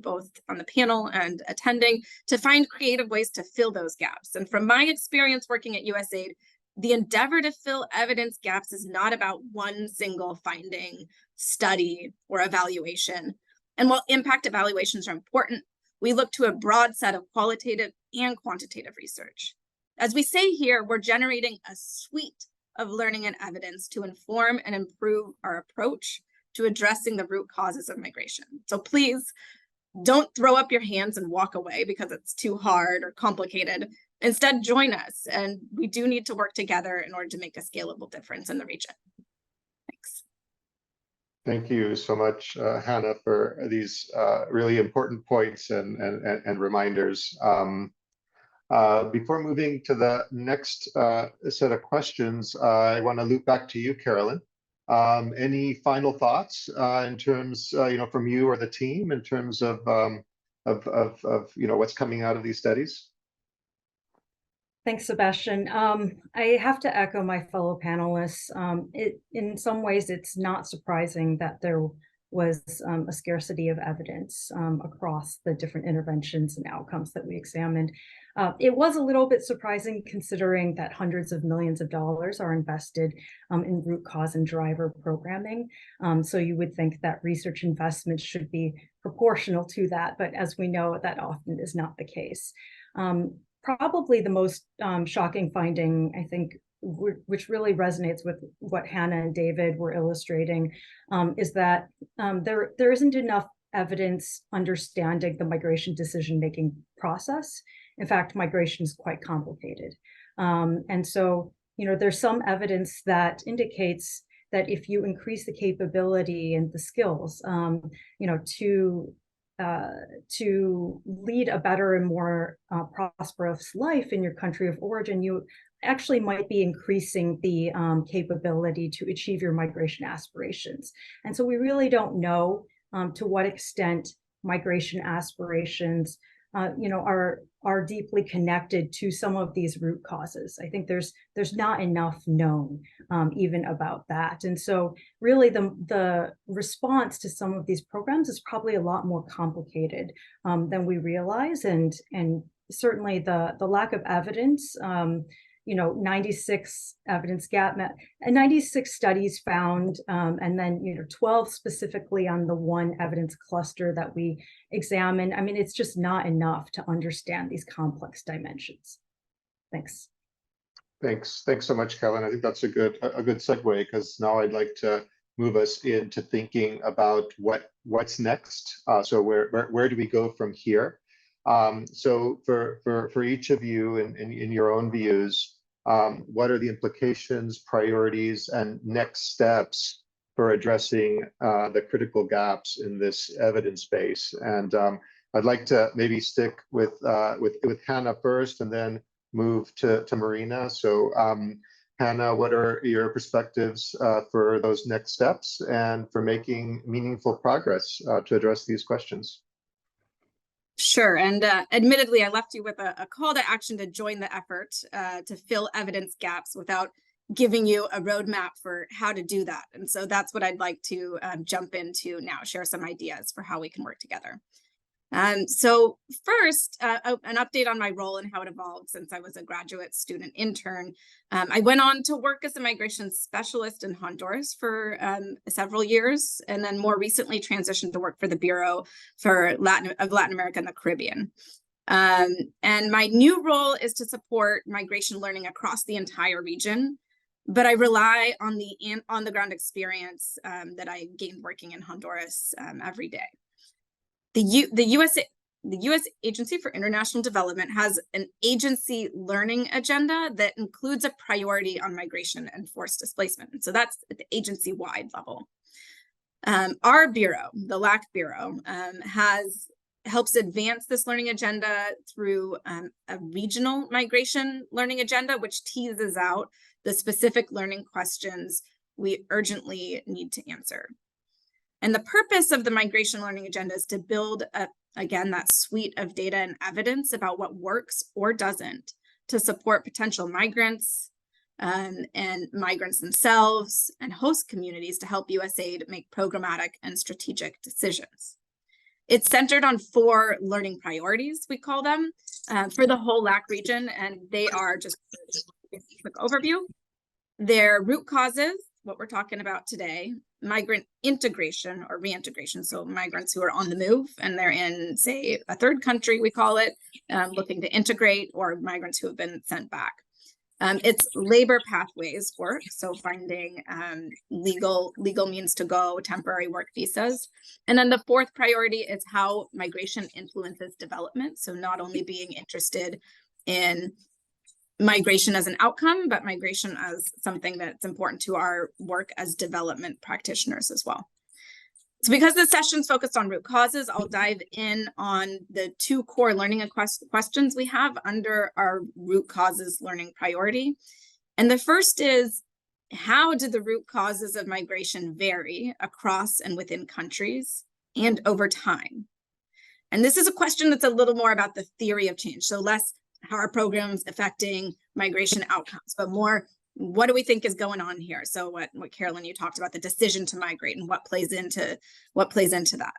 both on the panel and attending, to find creative ways to fill those gaps. And from my experience working at USAID, the endeavor to fill evidence gaps is not about one single finding, study, or evaluation. And while impact evaluations are important, we look to a broad set of qualitative and quantitative research. As we say here, we're generating a suite of learning and evidence to inform and improve our approach to addressing the root causes of migration. So please don't throw up your hands and walk away because it's too hard or complicated. Instead, join us, and we do need to work together in order to make a scalable difference in the region. Thanks. Thank you so much, Hannah, for these really important points and reminders. Before moving to the next set of questions, I want to loop back to you, Carolyn. Any final thoughts in terms, from you or the team in terms of what's coming out of these studies? Thanks, Sebastian. I have to echo my fellow panelists. In some ways, it's not surprising that there was a scarcity of evidence across the different interventions and outcomes that we examined. It was a little bit surprising considering that hundreds of millions of dollars are invested in root cause and driver programming. So you would think that research investments should be proportional to that, but as we know, that often is not the case. Probably the most shocking finding, I think, which really resonates with what Hannah and David were illustrating, is that there isn't enough evidence understanding the migration decision-making process. In fact, migration is quite complicated. And so, there's some evidence that indicates that if you increase the capability and the skills, to lead a better and more prosperous life in your country of origin, you actually might be increasing the capability to achieve your migration aspirations. And so we really don't know to what extent migration aspirations are deeply connected to some of these root causes. I think there's not enough known even about that. And so really the response to some of these programs is probably a lot more complicated than we realize. And certainly the lack of evidence, 96 evidence gap, and 96 studies found, and then 12 specifically on the one evidence cluster that we examined. I mean, it's just not enough to understand these complex dimensions. Thanks. Thanks so much, Kellen. I think that's a good segue, because now I'd like to move us into thinking about what's next. So where do we go from here? So for each of you in your own views, what are the implications, priorities, and next steps for addressing the critical gaps in this evidence base? And I'd like to maybe stick with Hannah first, and then move to Marina. So Hannah, what are your perspectives for those next steps and for making meaningful progress to address these questions? Sure. And admittedly, I left you with a call to action to join the effort to fill evidence gaps without giving you a roadmap for how to do that. And so that's what I'd like to jump into now, share some ideas for how we can work together. So first, an update on my role and how it evolved since I was a graduate student intern. I went on to work as a migration specialist in Honduras for several years, and then more recently transitioned to work for the Bureau for Latin America and the Caribbean. And my new role is to support migration learning across the entire region, but I rely on the on-the-ground experience that I gained working in Honduras every day. The U.S. Agency for International Development has an agency learning agenda that includes a priority on migration and forced displacement. And so that's at the agency-wide level. Our bureau, the LAC Bureau, helps advance this learning agenda through a regional migration learning agenda, which teases out the specific learning questions we urgently need to answer. And the purpose of the migration learning agenda is to build, again, that suite of data and evidence about what works or doesn't to support potential migrants and migrants themselves and host communities to help USAID make programmatic and strategic decisions. It's centered on 4 learning priorities, we call them, for the whole LAC region, and they are just a quick overview. They're root causes, what we're talking about today, migrant integration or reintegration, so migrants who are on the move and they're in, say, a third country, we call it, looking to integrate, or migrants who have been sent back. It's labor pathways work, so finding legal means to go, temporary work visas. And then the 4th priority is how migration influences development, so not only being interested in migration as an outcome, but migration as something that's important to our work as development practitioners as well. So because the session's focused on root causes, I'll dive in on the 2 core learning questions we have under our root causes learning priority. And the first is, how do the root causes of migration vary across and within countries and over time? And this is a question that's a little more about the theory of change, so less how are programs affecting migration outcomes, but more, what do we think is going on here? So what Carolyn, you talked about, the decision to migrate and what plays into that.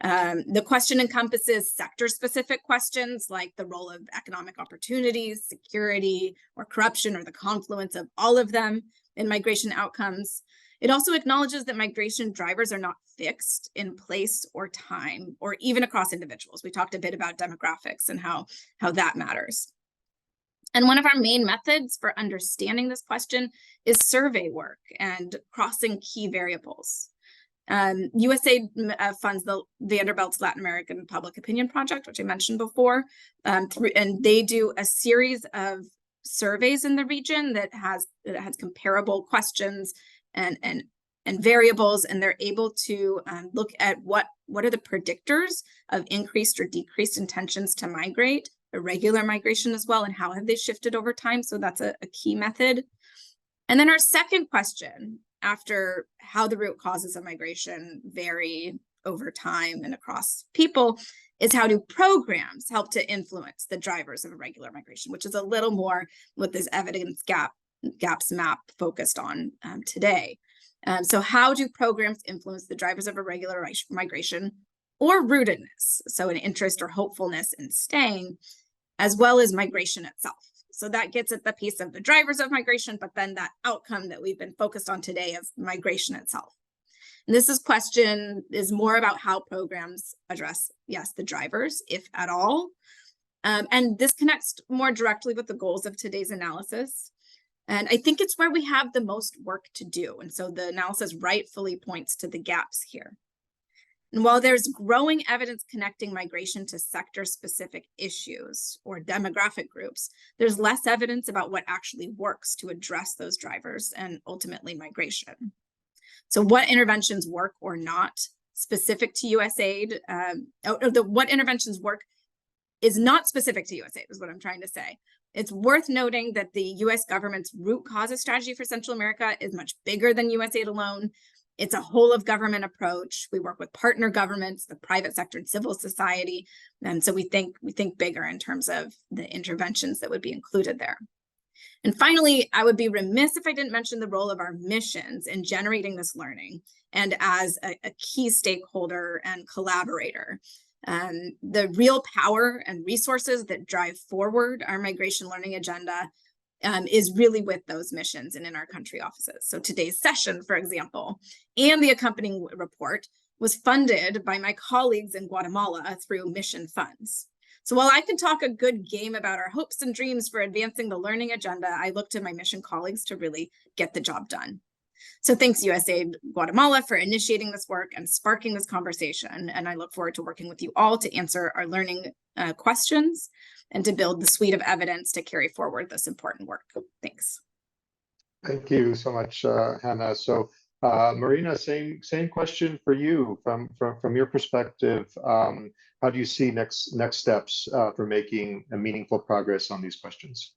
The question encompasses sector-specific questions like the role of economic opportunities, security, or corruption, or the confluence of all of them in migration outcomes. It also acknowledges that migration drivers are not fixed in place or time, or even across individuals. We talked a bit about demographics and how that matters. And one of our main methods for understanding this question is survey work and crossing key variables. USAID funds the Vanderbilt's Latin American Public Opinion Project, which I mentioned before, and they do a series of surveys in the region that has comparable questions and variables, and they're able to look at what are the predictors of increased or decreased intentions to migrate, irregular migration as well, and how have they shifted over time. So that's a key method. And then our second question, after how the root causes of migration vary over time and across people, is how do programs help to influence the drivers of irregular migration, which is a little more what this evidence gaps map focused on today. So how do programs influence the drivers of irregular migration or rootedness, so an interest or hopefulness in staying, as well as migration itself? So that gets at the piece of the drivers of migration, but then that outcome that we've been focused on today of migration itself. And this question is more about how programs address, yes, the drivers, if at all. And this connects more directly with the goals of today's analysis. And I think it's where we have the most work to do. And so the analysis rightfully points to the gaps here. And while there's growing evidence connecting migration to sector-specific issues or demographic groups, there's less evidence about what actually works to address those drivers and ultimately migration. So what interventions work or not specific to USAID, what interventions work is not specific to USAID is what I'm trying to say. It's worth noting that the US government's root causes strategy for Central America is much bigger than USAID alone. It's a whole of government approach. We work with partner governments, the private sector and civil society. And so we think bigger in terms of the interventions that would be included there. And finally, I would be remiss if I didn't mention the role of our missions in generating this learning and as a key stakeholder and collaborator. The real power and resources that drive forward our migration learning agenda is really with those missions and in our country offices. So today's session, for example, and the accompanying report was funded by my colleagues in Guatemala through mission funds. So while I can talk a good game about our hopes and dreams for advancing the learning agenda, I look to my mission colleagues to really get the job done. So thanks USAID Guatemala for initiating this work and sparking this conversation. And I look forward to working with you all to answer our learning questions and to build the suite of evidence to carry forward this important work. Thanks. Thank you so much, Hannah. So Marina, same question for you from your perspective. How do you see next steps for making a meaningful progress on these questions?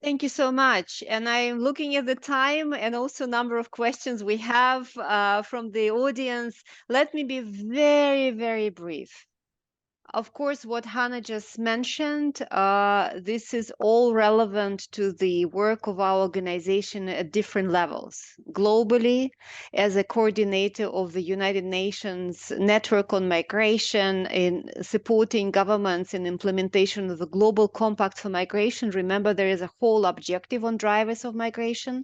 Thank you so much. And I'm looking at the time and also number of questions we have from the audience. Let me be very, very brief. Of course, what Hannah just mentioned, this is all relevant to the work of our organization at different levels. Globally, as a coordinator of the United Nations Network on Migration in supporting governments in implementation of the Global Compact for Migration. Remember, there is a whole objective on drivers of migration.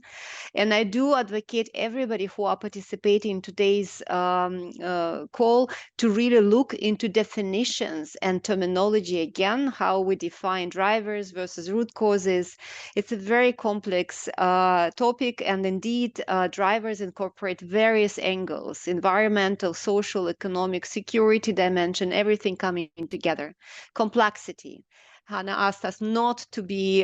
And I do advocate everybody who are participating in today's call to really look into definitions and terminology again, how we define drivers versus root causes. It's a very complex topic, and indeed drivers incorporate various angles: environmental, social, economic, security dimension, everything coming together. Complexity. Hannah asked us not to be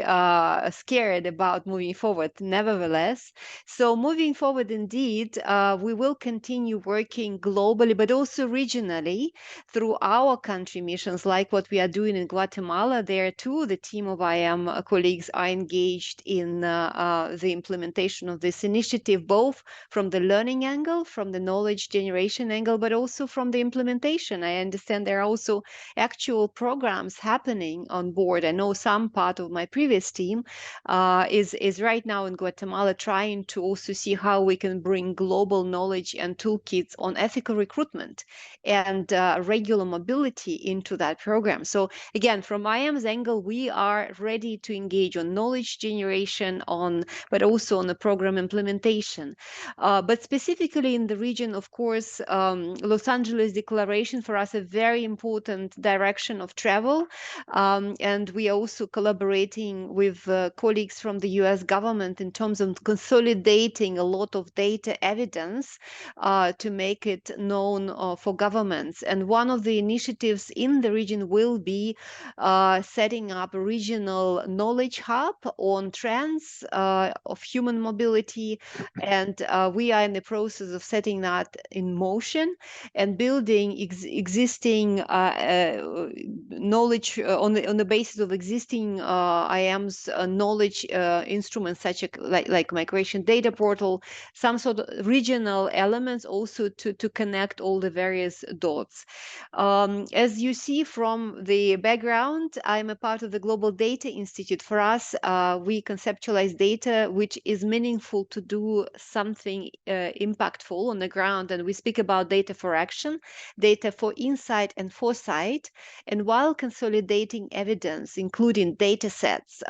scared about moving forward, nevertheless. So moving forward, indeed, we will continue working globally, but also regionally through our country missions, like what we are doing in Guatemala. There too, the team of IM colleagues are engaged in the implementation of this initiative, both from the learning angle, from the knowledge generation angle, but also from the implementation. I understand there are also actual programs happening on board. I know some part of my previous team is right now in Guatemala trying to also see how we can bring global knowledge and toolkits on ethical recruitment and regular mobility into that program. So again, from IAM's angle, we are ready to engage on knowledge generation, but also on the program implementation. But specifically in the region, of course, Los Angeles Declaration for us a very important direction of travel. And we are also collaborating with colleagues from the US government in terms of consolidating a lot of data evidence to make it known for governments. And one of the initiatives in the region will be setting up a regional knowledge hub on trends of human mobility. And we are in the process of setting that in motion and building existing knowledge on the basis of existing IAM's knowledge instruments, such as like migration data portal, some sort of regional elements also to connect all the various dots. As you see from the background, I'm a part of the Global Data Institute. For us, we conceptualize data which is meaningful to do something impactful on the ground, and we speak about data for action, data for insight and foresight. And while consolidating evidence, including data sets,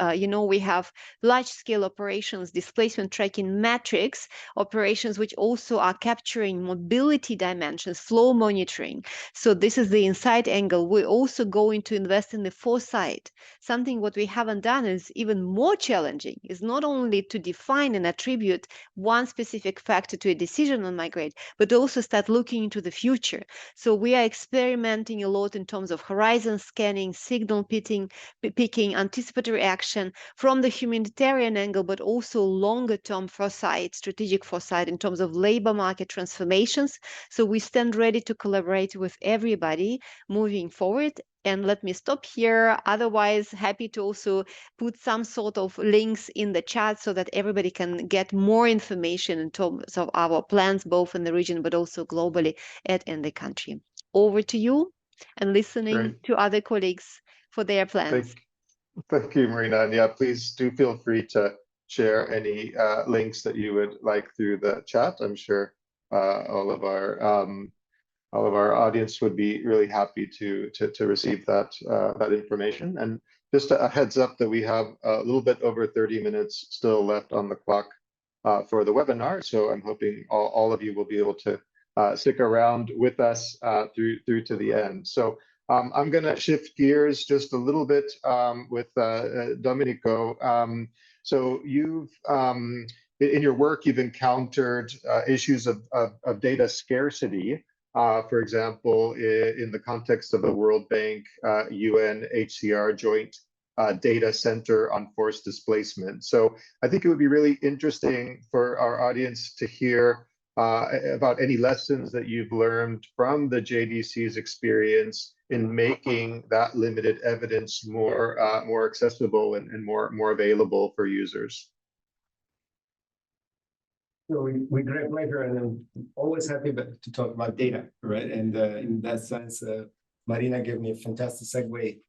we have large-scale operations, displacement tracking metrics, operations which also are capturing mobility dimensions, flow monitoring. So this is the insight angle. We're also going to invest in the foresight. Something what we haven't done is even more challenging, is not only to define and attribute one specific factor to a decision on migrate, but also start looking into the future. So we are experimenting a lot in terms of horizon scanning, signal picking, anticipatory action from the humanitarian angle, but also longer term foresight, strategic foresight in terms of labor market transformations. So we stand ready to collaborate with everybody moving forward. And let me stop here. Otherwise, happy to also put some sort of links in the chat so that everybody can get more information in terms of our plans, both in the region, but also globally and in the country. Over to you, and listening to other colleagues for their plans. Thank you, Marina. And yeah, please do feel free to share any links that you would like through the chat. I'm sure all of our audience would be really happy to receive that information. And just a heads up that we have a little bit over 30 minutes still left on the clock for the webinar. So I'm hoping all of you will be able to stick around with us through to the end. So I'm going to shift gears just a little bit with Domenico. So you've in your work, you've encountered issues of data scarcity. For example, in the context of the World Bank, UNHCR joint data center on forced displacement. So I think it would be really interesting for our audience to hear about any lessons that you've learned from the JDC's experience in making that limited evidence more accessible and more available for users. So with great pleasure, and I'm always happy to talk about data, right? And in that sense, Marina gave me a fantastic segue.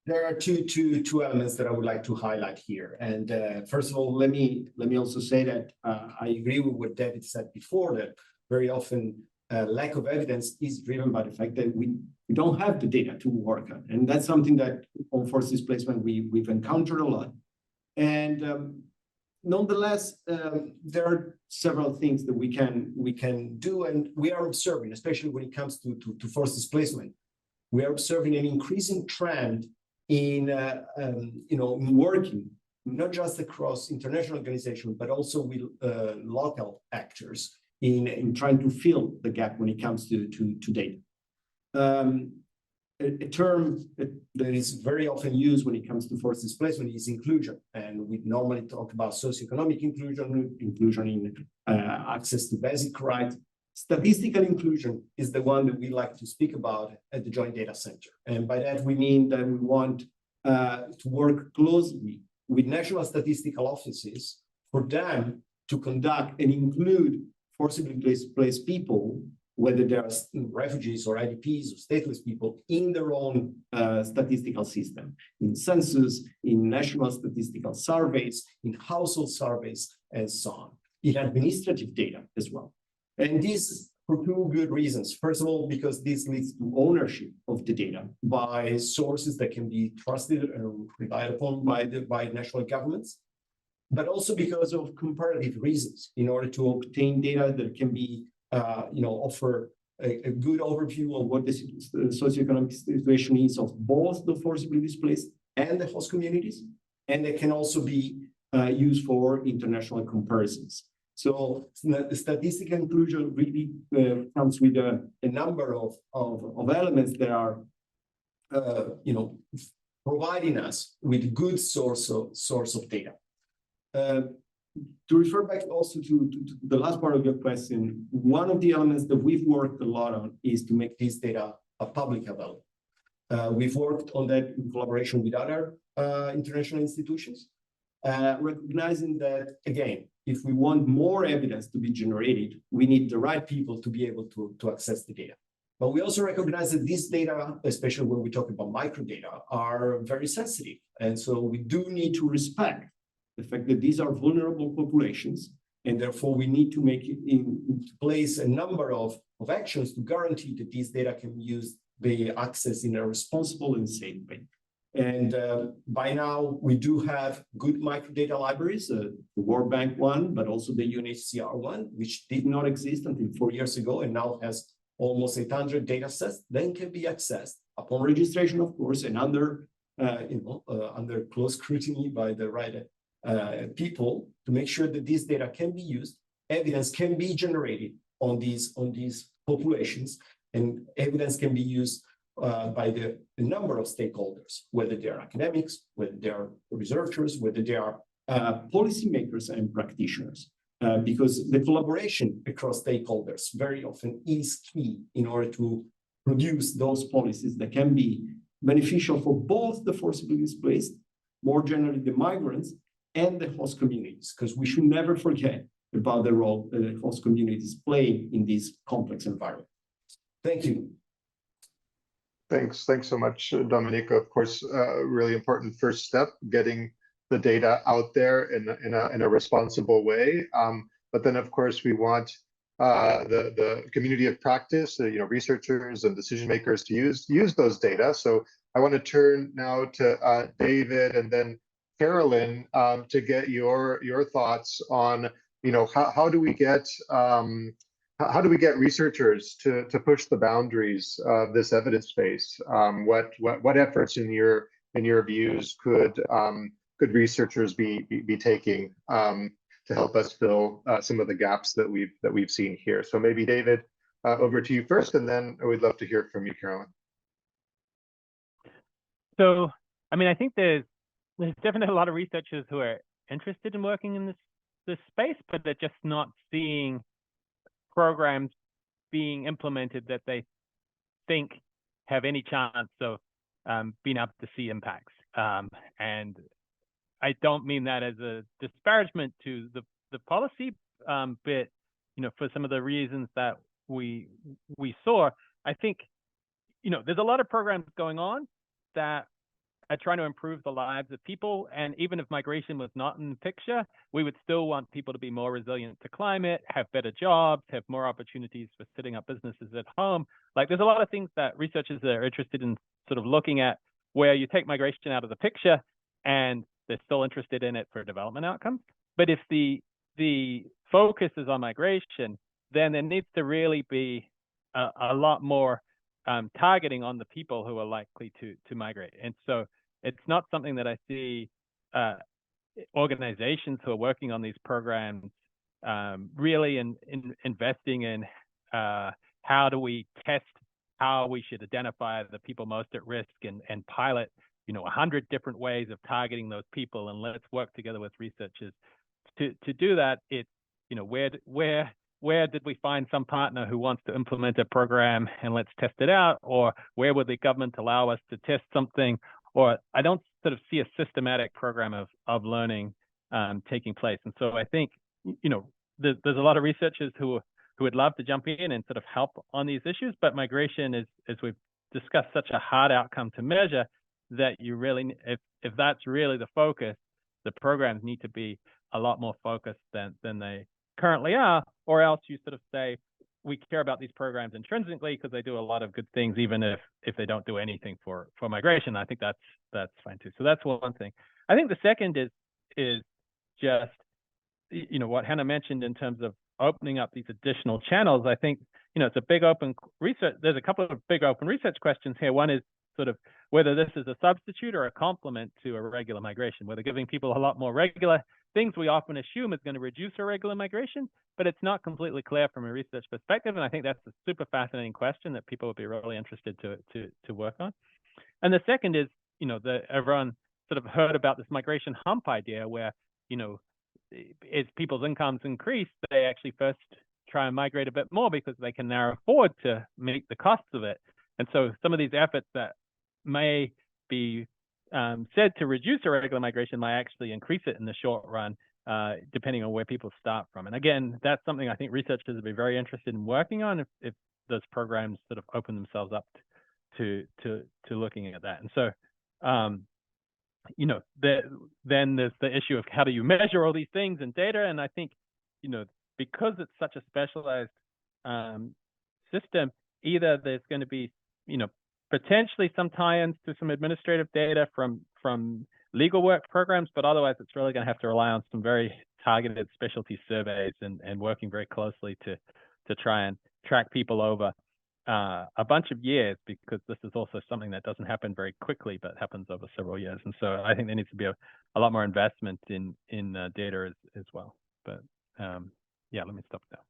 There are two elements that I would like to highlight here. And first of all, let me also say that I agree with what David said before, that very often lack of evidence is driven by the fact that we don't have the data to work on. And that's something that on forced displacement we've encountered a lot. And nonetheless, there are several things that we can do, and we are observing, especially when it comes to forced displacement. We are observing an increasing trend in working not just across international organizations, but also with local actors in trying to fill the gap when it comes to data. A term that is very often used when it comes to forced displacement is inclusion. And we normally talk about socioeconomic inclusion in access to basic rights. Statistical inclusion is the one that we like to speak about at the Joint Data Center. And by that, we mean that we want to work closely with national statistical offices for them to conduct and include forcibly displaced people whether they are refugees or IDPs or stateless people in their own statistical system, in census, in national statistical surveys, in household surveys, and so on, in administrative data as well. And this for two good reasons. First of all, because this leads to ownership of the data by sources that can be trusted and relied upon by national governments, but also because of comparative reasons. In order to obtain data that can be, offer a good overview of what the socioeconomic situation is of both the forcibly displaced and the host communities, and it can also be used for international comparisons. So the statistical inclusion really comes with a number of elements that are, providing us with good source of data. To refer back also to the last part of your question, one of the elements that we've worked a lot on is to make this data public available. We've worked on that in collaboration with other international institutions, recognizing that, again, if we want more evidence to be generated, we need the right people to be able to access the data. But we also recognize that these data, especially when we talk about microdata, are very sensitive. And so we do need to respect the fact that these are vulnerable populations, and therefore we need to make it in place a number of actions to guarantee that these data can be accessed in a responsible and safe way. And by now, we do have good microdata libraries, the World Bank one, but also the UNHCR one, which did not exist until 4 years ago and now has almost 800 data sets, then can be accessed upon registration, of course, and under close scrutiny by the right people to make sure that this data can be used, evidence can be generated on these populations, and evidence can be used by the number of stakeholders, whether they are academics, whether they are researchers, whether they are policymakers and practitioners, because the collaboration across stakeholders very often is key in order to produce those policies that can be beneficial for both the forcibly displaced, more generally the migrants, and the host communities, because we should never forget about the role that the host communities play in this complex environment. Thank you. Thanks so much, Domenico. Of course, really important first step, getting the data out there in a responsible way. But then, of course, we want the community of practice, researchers and decision makers to use those data. So I want to turn now to David and then Carolyn to get your thoughts on, how do we get researchers to push the boundaries of this evidence base? What efforts in your views could researchers be taking to help us fill some of the gaps that we've seen here? So maybe David, over to you first, and then we'd love to hear from you, Carolyn. So, I think there's definitely a lot of researchers who are interested in working in this space, but they're just not seeing programs being implemented that they think have any chance of being able to see impacts. And I don't mean that as a disparagement to the policy, but for some of the reasons that we saw, I think there's a lot of programs going on that are trying to improve the lives of people. And even if migration was not in the picture, we would still want people to be more resilient to climate, have better jobs, have more opportunities for setting up businesses at home. Like, there's a lot of things that researchers are interested in sort of looking at where you take migration out of the picture and they're still interested in it for development outcomes. But if the focus is on migration, then there needs to really be a lot more targeting on the people who are likely to migrate. And so it's not something that I see organizations who are working on these programs really investing in how do we test how we should identify the people most at risk and pilot 100 different ways of targeting those people, and let's work together with researchers to do that. It's where did we find some partner who wants to implement a program and let's test it out? Or where would the government allow us to test something? Or I don't sort of see a systematic program of learning taking place. And so I think, there's a lot of researchers who who would love to jump in and sort of help on these issues. But migration is, as we've discussed, such a hard outcome to measure that you really, if that's really the focus, the programs need to be a lot more focused than they currently are, or else you sort of say, we care about these programs intrinsically because they do a lot of good things, even if they don't do anything for migration. I think that's fine too. So that's one thing. I think the second is just, you know, what Hannah mentioned in terms of opening up these additional channels. I think, you know, it's a big open research. There's a couple of big open research questions here. One is sort of whether this is a substitute or a complement to irregular migration, whether giving people a lot more regular things we often assume is going to reduce irregular migration, but it's not completely clear from a research perspective. And I think that's a super fascinating question that people would be really interested to work on. And the second is, you know, everyone sort of heard about this migration hump idea where, you know, as people's incomes increase, they actually first try and migrate a bit more because they can now afford to meet the costs of it. And so some of these efforts that may be said to reduce irregular migration might actually increase it in the short run, depending on where people start from. And again, that's something I think researchers would be very interested in working on if those programs sort of open themselves up to looking at that. And so, you know, then there's the issue of how do you measure all these things in data? And I think, you know, because it's such a specialized system, either there's going to be, you know, potentially some tie-ins to some administrative data from legal work programs, but otherwise it's really going to have to rely on some very targeted specialty surveys and working very closely to try and track people over a bunch of years, because this is also something that doesn't happen very quickly, but happens over several years. And so I think there needs to be a lot more investment in data as well. But yeah, let me stop there.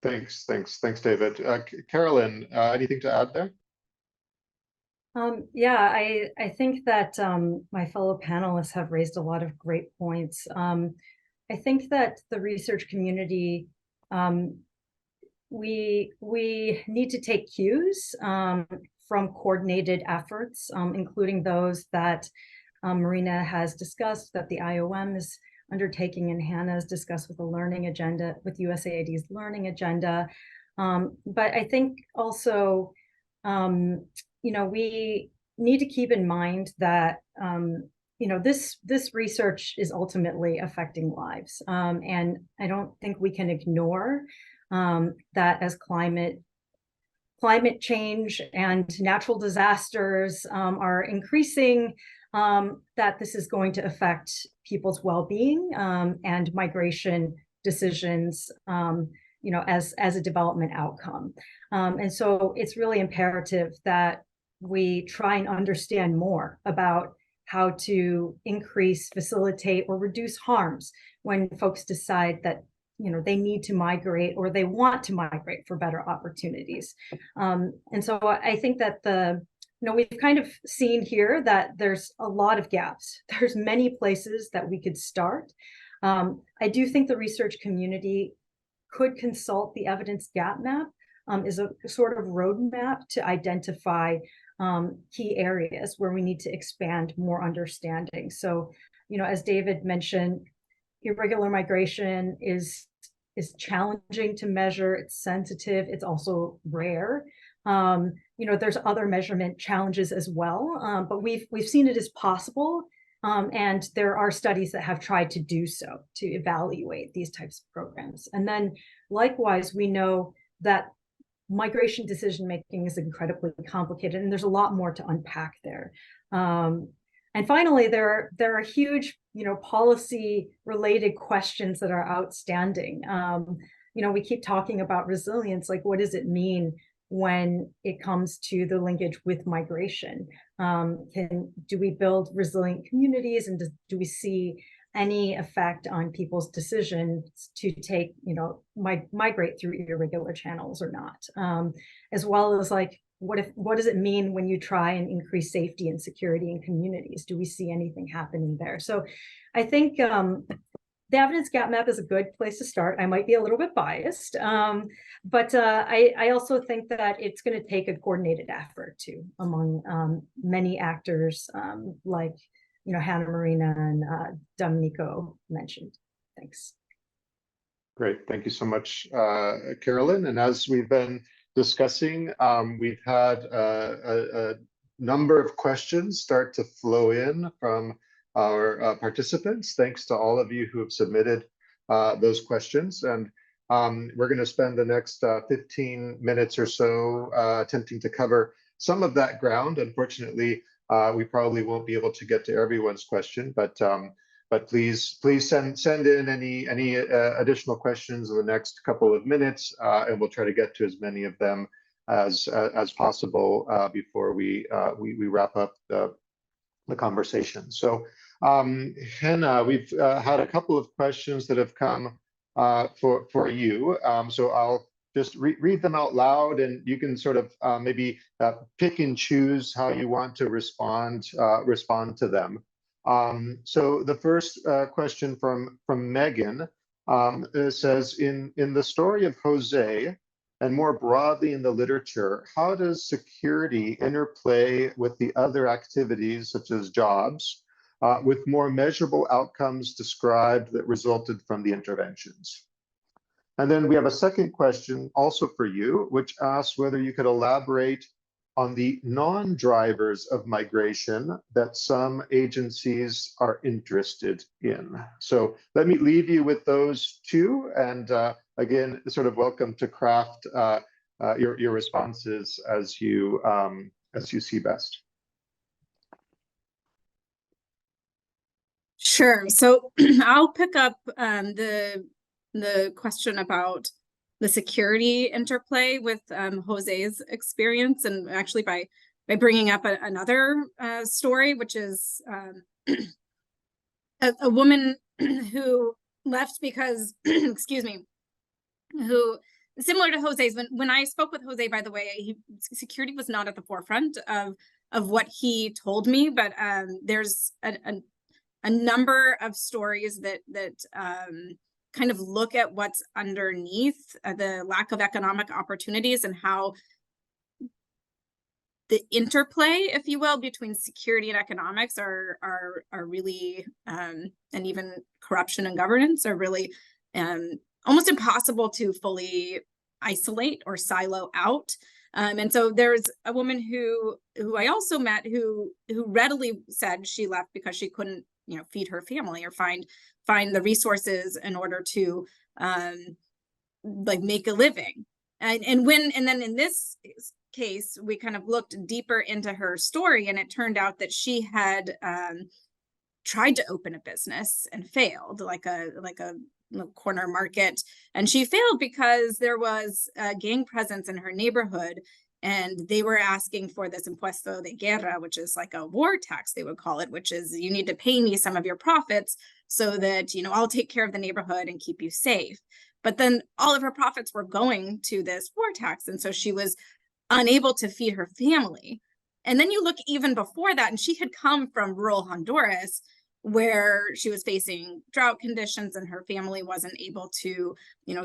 Thanks, David. Carolyn, anything to add there? Yeah, I think that my fellow panelists have raised a lot of great points. I think that the research community, we need to take cues from coordinated efforts, including those that Marina has discussed, that the IOM is undertaking, and Hannah has discussed with the learning agenda, with USAID's learning agenda. But I think also, you know, we need to keep in mind that, you know, this research is ultimately affecting lives. And I don't think we can ignore that as climate change and natural disasters are increasing, that this is going to affect people's well-being and migration decisions, you know, as a development outcome. And so it's really imperative that we try and understand more about how to increase, facilitate, or reduce harms when folks decide that, you know, they need to migrate or they want to migrate for better opportunities. And so I think that you know, we've kind of seen here that there's a lot of gaps. There's many places that we could start. I do think the research community could consult the evidence gap map is a sort of roadmap to identify key areas where we need to expand more understanding. So, you know, as David mentioned, irregular migration is challenging to measure. It's sensitive. It's also rare. You know, there's other measurement challenges as well, but we've seen it as possible. And there are studies that have tried to do so, to evaluate these types of programs. And then likewise, we know that migration decision-making is incredibly complicated, and there's a lot more to unpack there. And finally, there are huge, you know, policy-related questions that are outstanding. You know, we keep talking about resilience, like what does it mean when it comes to the linkage with migration? Do we build resilient communities, and do we see any effect on people's decisions to take, you know, migrate through irregular channels or not? As well as, like, what does it mean when you try and increase safety and security in communities? Do we see anything happening there? So I think the evidence gap map is a good place to start. I might be a little bit biased, but I also think that it's going to take a coordinated effort too among many actors, like, you know, Hannah, Marina, and Domenico mentioned. Thanks. Great. Thank you so much, Carolyn. And as we've been discussing, we've had a number of questions start to flow in from our participants. Thanks to all of you who have submitted those questions. And we're going to spend the next 15 minutes or so attempting to cover some of that ground. Unfortunately, we probably won't be able to get to everyone's question, but please send in any additional questions in the next couple of minutes, and we'll try to get to as many of them as possible before we wrap up the conversation. So, Henna, we've had a couple of questions that have come for you. So I'll just read them out loud, and you can sort of maybe pick and choose how you want to respond to them. So the first question from Megan says, in the story of Jose, and more broadly in the literature, how does security interplay with the other activities such as jobs, with more measurable outcomes described that resulted from the interventions? And then we have a second question also for you, which asks whether you could elaborate on the non-drivers of migration that some agencies are interested in. So let me leave you with those two, and again, sort of welcome to craft your responses as you see best. Sure. So I'll pick up the question about the security interplay with Jose's experience, and actually by bringing up another story, which is a woman who left because, excuse me, who, similar to Jose's, when I spoke with Jose, by the way, security was not at the forefront of what he told me, but there's a number of stories that kind of look at what's underneath the lack of economic opportunities, and how the interplay, if you will, between security and economics are really, and even corruption and governance are really almost impossible to fully isolate or silo out. And so there's a woman who I also met who readily said she left because she couldn't, feed her family or find the resources in order to make a living. And then in this case, we kind of looked deeper into her story, and it turned out that she had tried to open a business and failed, like a corner market, and she failed because there was a gang presence in her neighborhood, and they were asking for this impuesto de guerra, which is like a war tax, they would call it, which is you need to pay me some of your profits so that, I'll take care of the neighborhood and keep you safe. But then all of her profits were going to this war tax, and so she was unable to feed her family. And then you look even before that, and she had come from rural Honduras, where she was facing drought conditions and her family wasn't able to,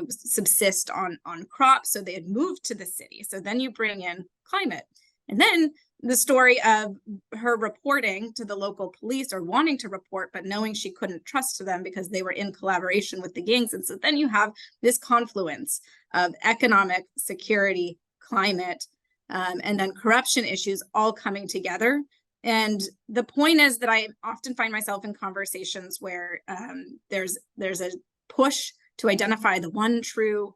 subsist on crops. So they had moved to the city. So then you bring in climate. And then the story of her reporting to the local police, or wanting to report, but knowing she couldn't trust them because they were in collaboration with the gangs. And so then you have this confluence of economic, security, climate, and then corruption issues all coming together. And the point is that I often find myself in conversations where there's a push to identify the one true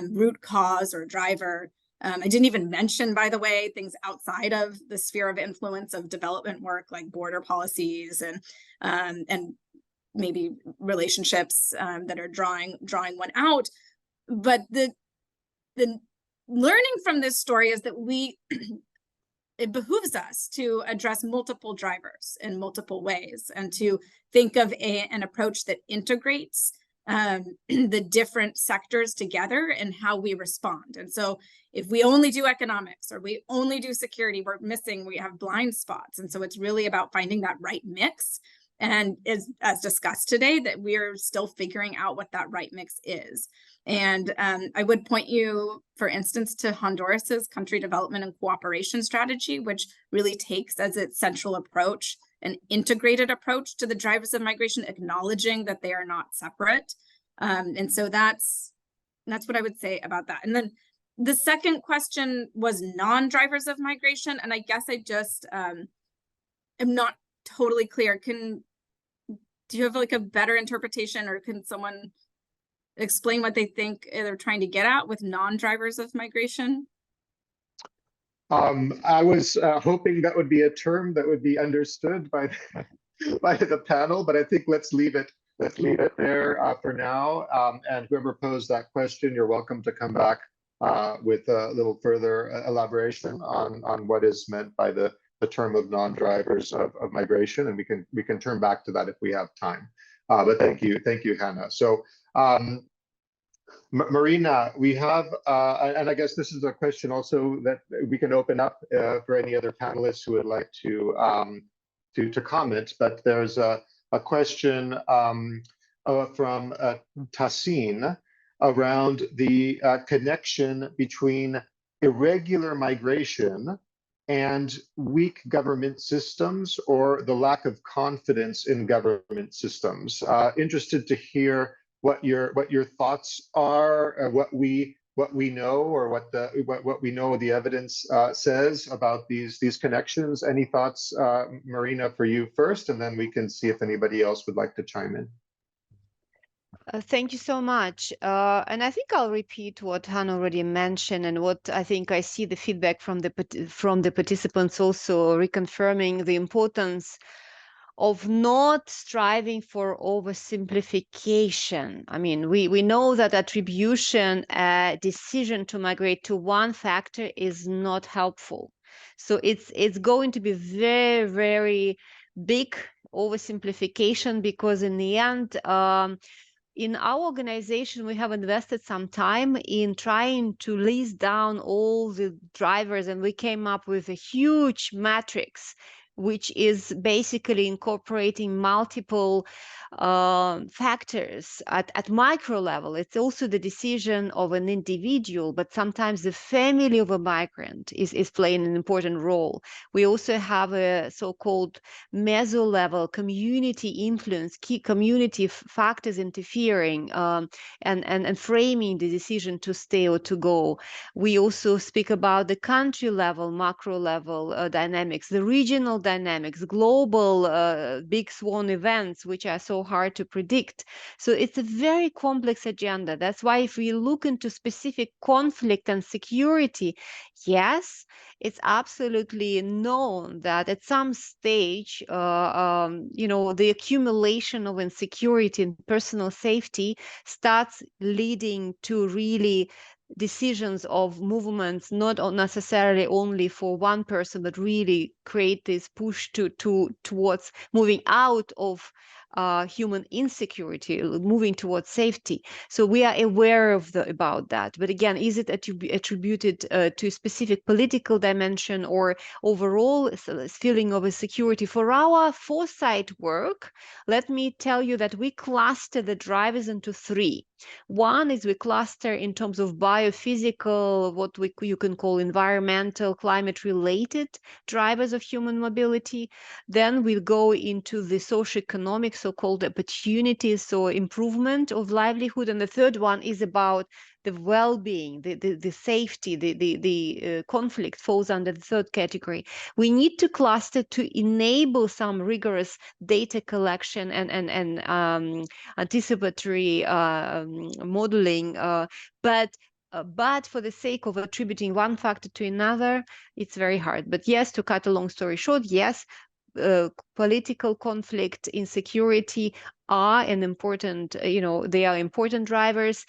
root cause or driver. I didn't even mention, by the way, things outside of the sphere of influence of development work, like border policies and maybe relationships that are drawing one out. But the learning from this story is that it behooves us to address multiple drivers in multiple ways, and to think of an approach that integrates the different sectors together and how we respond. And so if we only do economics or we only do security, we have blind spots. And so it's really about finding that right mix. And as discussed today, that we're still figuring out what that right mix is. And I would point you, for instance, to Honduras's country development and cooperation strategy, which really takes as its central approach an integrated approach to the drivers of migration, acknowledging that they are not separate. And so that's what I would say about that. And then the second question was non-drivers of migration. And I guess I just am not totally clear. Do you have like a better interpretation, or can someone explain what they think they're trying to get at with non-drivers of migration? I was hoping that would be a term that would be understood by the panel, but I think let's leave it there for now. And whoever posed that question, you're welcome to come back with a little further elaboration on what is meant by the term of non-drivers of migration, and we can turn back to that if we have time. But thank you, Hannah. So Marina, we have, and I guess this is a question also that we can open up for any other panelists who would like to comment. But there's a question from Tassin around the connection between irregular migration and weak government systems, or the lack of confidence in government systems. Interested to hear what your thoughts are, what we know, or what we know the evidence says about these connections. Any thoughts, Marina, for you first, and then we can see if anybody else would like to chime in. Thank you so much. And I think I'll repeat what Hannah already mentioned, and what I think I see the feedback from the participants also reconfirming the importance of not striving for oversimplification. I mean, we know that attribution, decision to migrate to one factor is not helpful. So it's going to be very, very big oversimplification, because in the end, in our organization, we have invested some time in trying to list down all the drivers, and we came up with a huge matrix, which is basically incorporating multiple factors at micro level. It's also the decision of an individual, but sometimes the family of a migrant is playing an important role. We also have a so-called meso level community influence, key community factors interfering and framing the decision to stay or to go. We also speak about the country level, macro level dynamics, the regional dynamics, global big swan events, which are so hard to predict. So it's a very complex agenda. That's why if we look into specific conflict and security, yes, it's absolutely known that at some stage, the accumulation of insecurity and personal safety starts leading to really decisions of movements, not necessarily only for one person, but really create this push towards moving out of human insecurity, moving towards safety. So we are aware of about that. But again, is it attributed to a specific political dimension or overall feeling of insecurity? For our foresight work, let me tell you that we cluster the drivers into three. One is we cluster in terms of biophysical, what you can call environmental, climate-related drivers of human mobility. Then we'll go into the socioeconomic, so-called opportunities, so improvement of livelihood. And the third one is about the well-being, the safety, the conflict falls under the third category. We need to cluster to enable some rigorous data collection and anticipatory modeling, but for the sake of attributing one factor to another, it's very hard. But yes, to cut a long story short, yes, political conflict, insecurity are an important, they are important drivers.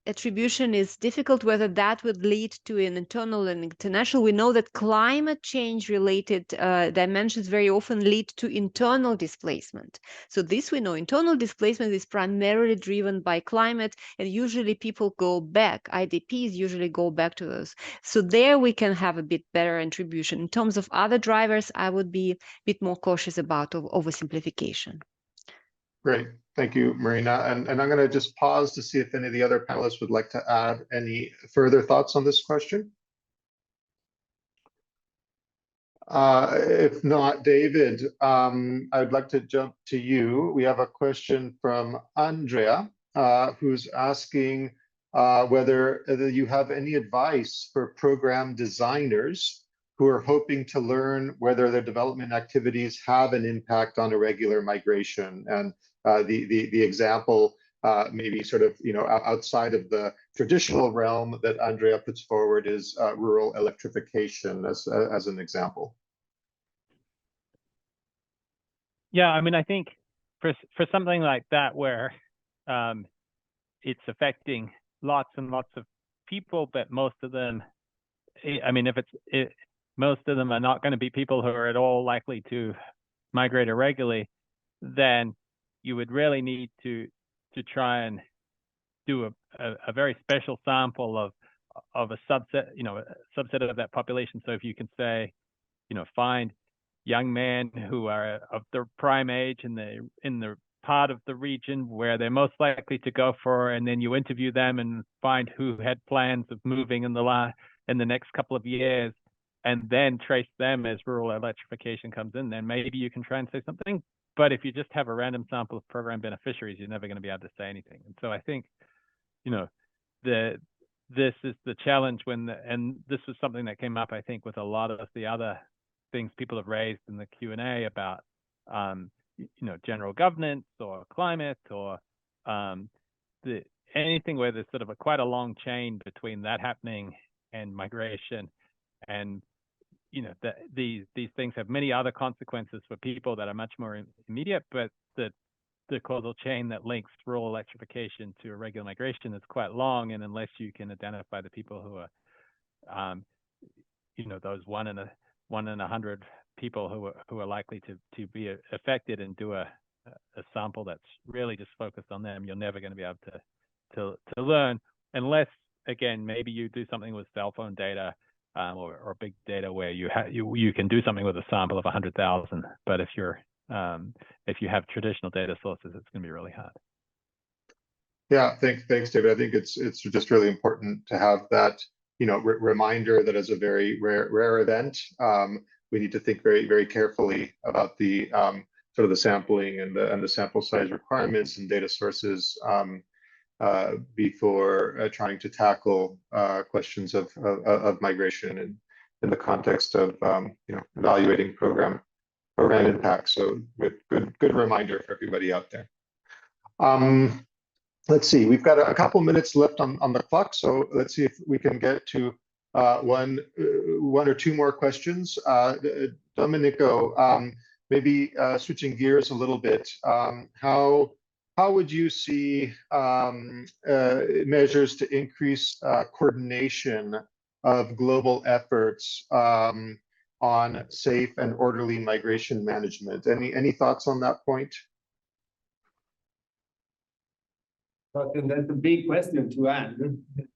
Attribution is difficult, whether that would lead to an internal and international. We know that climate change related dimensions very often lead to internal displacement. So this we know, internal displacement is primarily driven by climate, and usually people go back, IDPs usually go back to those. So there we can have a bit better attribution. In terms of other drivers, I would be a bit more cautious about oversimplification. Great. Thank you, Marina. And I'm going to just pause to see if any of the other panelists would like to add any further thoughts on this question. If not, David, I'd like to jump to you. We have a question from Andrea who's asking whether you have any advice for program designers who are hoping to learn whether their development activities have an impact on irregular migration. And the example maybe sort of, outside of the traditional realm that Andrea puts forward is rural electrification as an example. Yeah, I mean, I think for something like that where it's affecting lots and lots of people, but most of them, I mean, most of them are not going to be people who are at all likely to migrate irregularly, then you would really need to try and do a very special sample of a subset, a subset of that population. So if you can say, find young men who are of their prime age in the part of the region where they're most likely to go for, and then you interview them and find who had plans of moving in the next couple of years, and then trace them as rural electrification comes in, then maybe you can try and say something. But if you just have a random sample of program beneficiaries, you're never going to be able to say anything. And so I think, this is the challenge and this was something that came up, I think, with a lot of the other things people have raised in the Q&A about, general governance or climate or anything where there's sort of quite a long chain between that happening and migration. And these things have many other consequences for people that are much more immediate, but the causal chain that links rural electrification to irregular migration is quite long. And unless you can identify the people who are, those 1 in 100 people who are likely to be affected, and do a sample that's really just focused on them, you're never going to be able to learn, unless, again, maybe you do something with cell phone data or big data where you can do something with a sample of 100,000. But if you have traditional data sources, it's going to be really hard. Yeah, thanks, David. I think it's just really important to have that, reminder that as a very rare event, we need to think very, very carefully about the sort of the sampling and the sample size requirements and data sources before trying to tackle questions of migration and in the context of evaluating program impact. So good reminder for everybody out there. Let's see, we've got a couple minutes left on the clock, so let's see if we can get to one or two more questions. Domenico, maybe switching gears a little bit, how would you see measures to increase coordination of global efforts on safe and orderly migration management? Any thoughts on that point? And that's a big question to answer.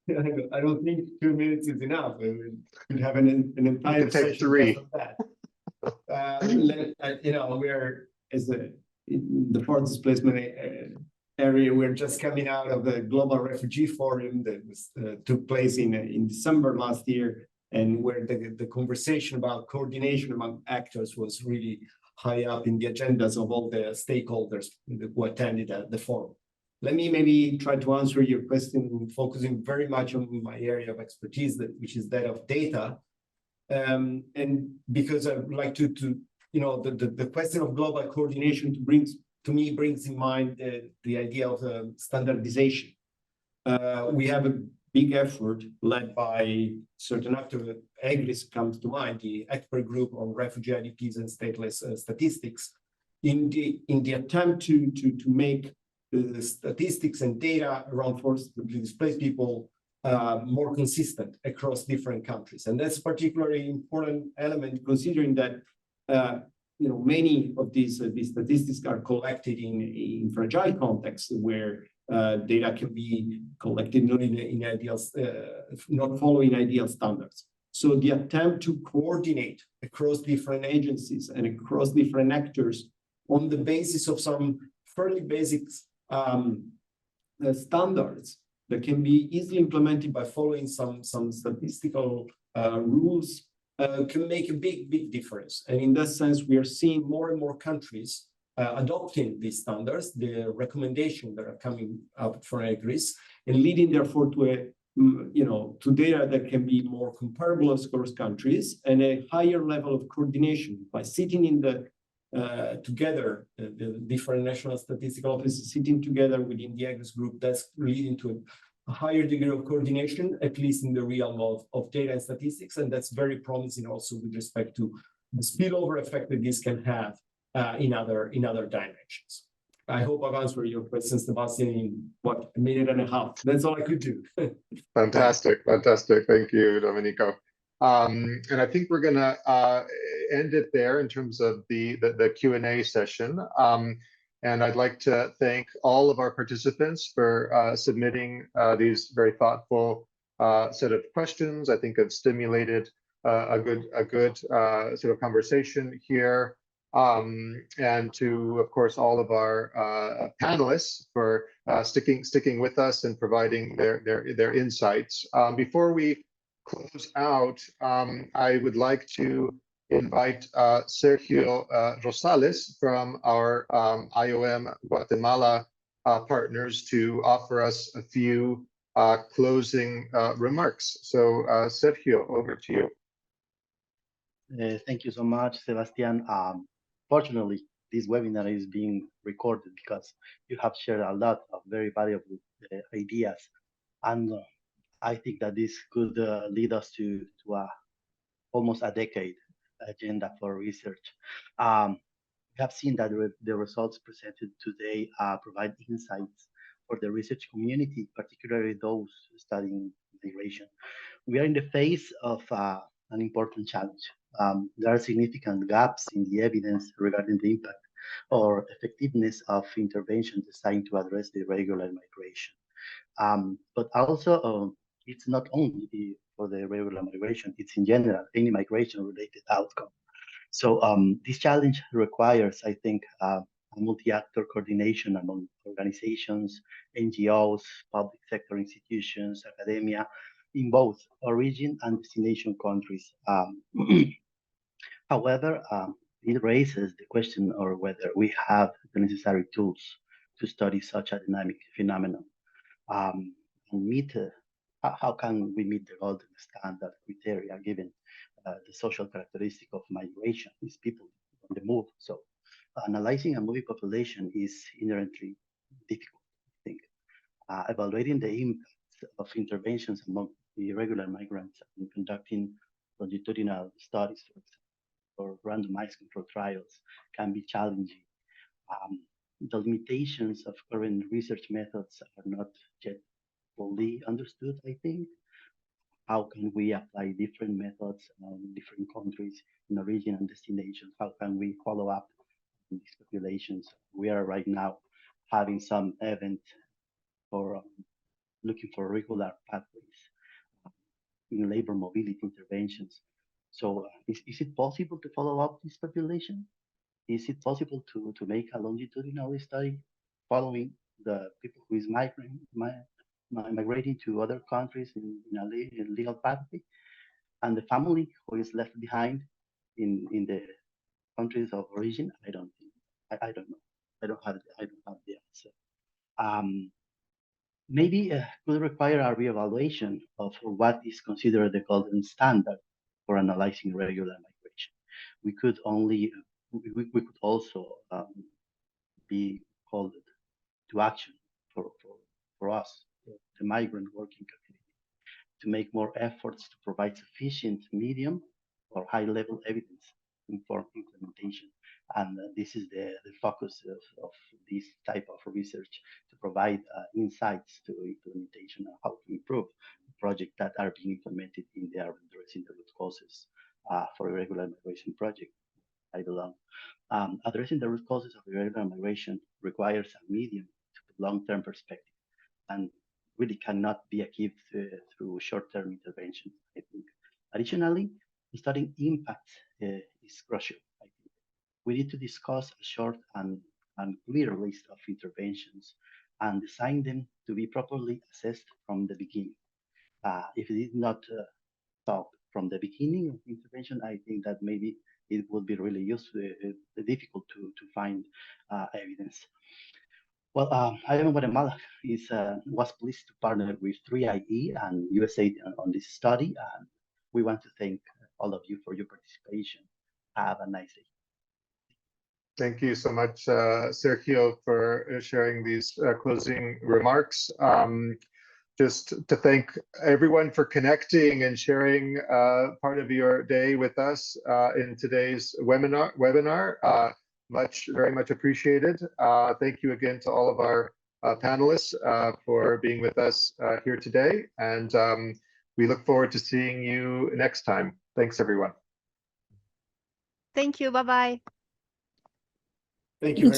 I don't think 2 minutes is enough. We could have an entire session just of that. We're in the forced displacement area. We're just coming out of the Global Refugee Forum that took place in December last year, and where the conversation about coordination among actors was really high up in the agendas of all the stakeholders who attended the forum. Let me maybe try to answer your question, focusing very much on my area of expertise, which is that of data. And because I would like to the question of global coordination brings in mind the idea of standardization. We have a big effort led by certain actors. EGRIS comes to mind, the expert group on refugee IDPs and stateless statistics, in the attempt to make the statistics and data around forcibly displaced people more consistent across different countries. And that's a particularly important element, considering that many of these statistics are collected in fragile contexts where data can be collected not following ideal standards. So the attempt to coordinate across different agencies and across different actors on the basis of some fairly basic standards that can be easily implemented by following some statistical rules can make a big difference. And in that sense, we are seeing more and more countries adopting these standards, the recommendations that are coming out from ECRIS, and leading therefore to a to data that can be more comparable across countries and a higher level of coordination by sitting in the together, the different national statistical offices sitting together within the ECRIS group. That's leading to a higher degree of coordination, at least in the realm of data and statistics, and that's very promising also with respect to the spillover effect that this can have in other dimensions. I hope I've answered your question, Sebastian, in what, a minute and a half. That's all I could do. Fantastic. Thank you, Domenico. And I think we're gonna end it there in terms of the Q&A session. And I'd like to thank all of our participants for submitting these very thoughtful set of questions. I think have stimulated a good sort of conversation here. And to, of course, all of our panelists for sticking with us and providing their insights. Before we close out, I would like to invite Sergio Rosales from our IOM Guatemala partners to offer us a few closing remarks. So Sergio, over to you. Thank you so much, Sebastian. Fortunately, this webinar is being recorded because you have shared a lot of very valuable ideas. And I think that this could lead us to almost a decade agenda for research. We have seen that the results presented today provide insights for the research community, particularly those studying migration. We are in the face of an important challenge. There are significant gaps in the evidence regarding the impact or effectiveness of interventions designed to address the irregular migration. But also, it's not only for the irregular migration, it's in general, any migration-related outcome. So this challenge requires, I think, a multi-actor coordination among organizations, NGOs, public sector institutions, academia, in both origin and destination countries. However, it raises the question of whether we have the necessary tools to study such a dynamic phenomenon. And how can we meet the golden standard criteria given the social characteristic of migration is people on the move? So analyzing a moving population is inherently difficult, I think. Evaluating the impact of interventions among the irregular migrants and conducting longitudinal studies, for example, or randomized control trials can be challenging. The limitations of current research methods are not yet fully understood, I think. How can we apply different methods in different countries, in origin and destination? How can we follow up these populations? We are right now having some event for looking for regular pathways in labor mobility interventions. So is it possible to follow up this population? Is it possible to make a longitudinal study following the people who is migrating to other countries in a legal pathway, and the family who is left behind in the countries of origin? I don't know. I don't have the answer. Maybe could require a reevaluation of what is considered the golden standard for analyzing irregular migration. We could also be called to action for us, the migrant working community, to make more efforts to provide sufficient medium or high-level evidence to inform implementation. And this is the focus of this type of research, to provide insights to implementation and how to improve projects that are being implemented in the addressing the root causes for irregular migration project I belong. Addressing the root causes of irregular migration requires a medium to long-term perspective, and really cannot be achieved through short-term interventions, I think. Additionally, studying impacts is crucial, I think. We need to discuss a short and clear list of interventions and design them to be properly assessed from the beginning. If it is not thought from the beginning of the intervention, I think that maybe it would be really useful, difficult to find evidence. Well, IBM Guatemala was pleased to partner with 3IE and USAID on this study, and we want to thank all of you for your participation. Have a nice day. Thank you so much, Sergio, for sharing these closing remarks. Just to thank everyone for connecting and sharing part of your day with us in today's webinar. Very much appreciated. Thank you again to all of our panelists for being with us here today. And we look forward to seeing you next time. Thanks, everyone. Thank you. Bye-bye. Thank you.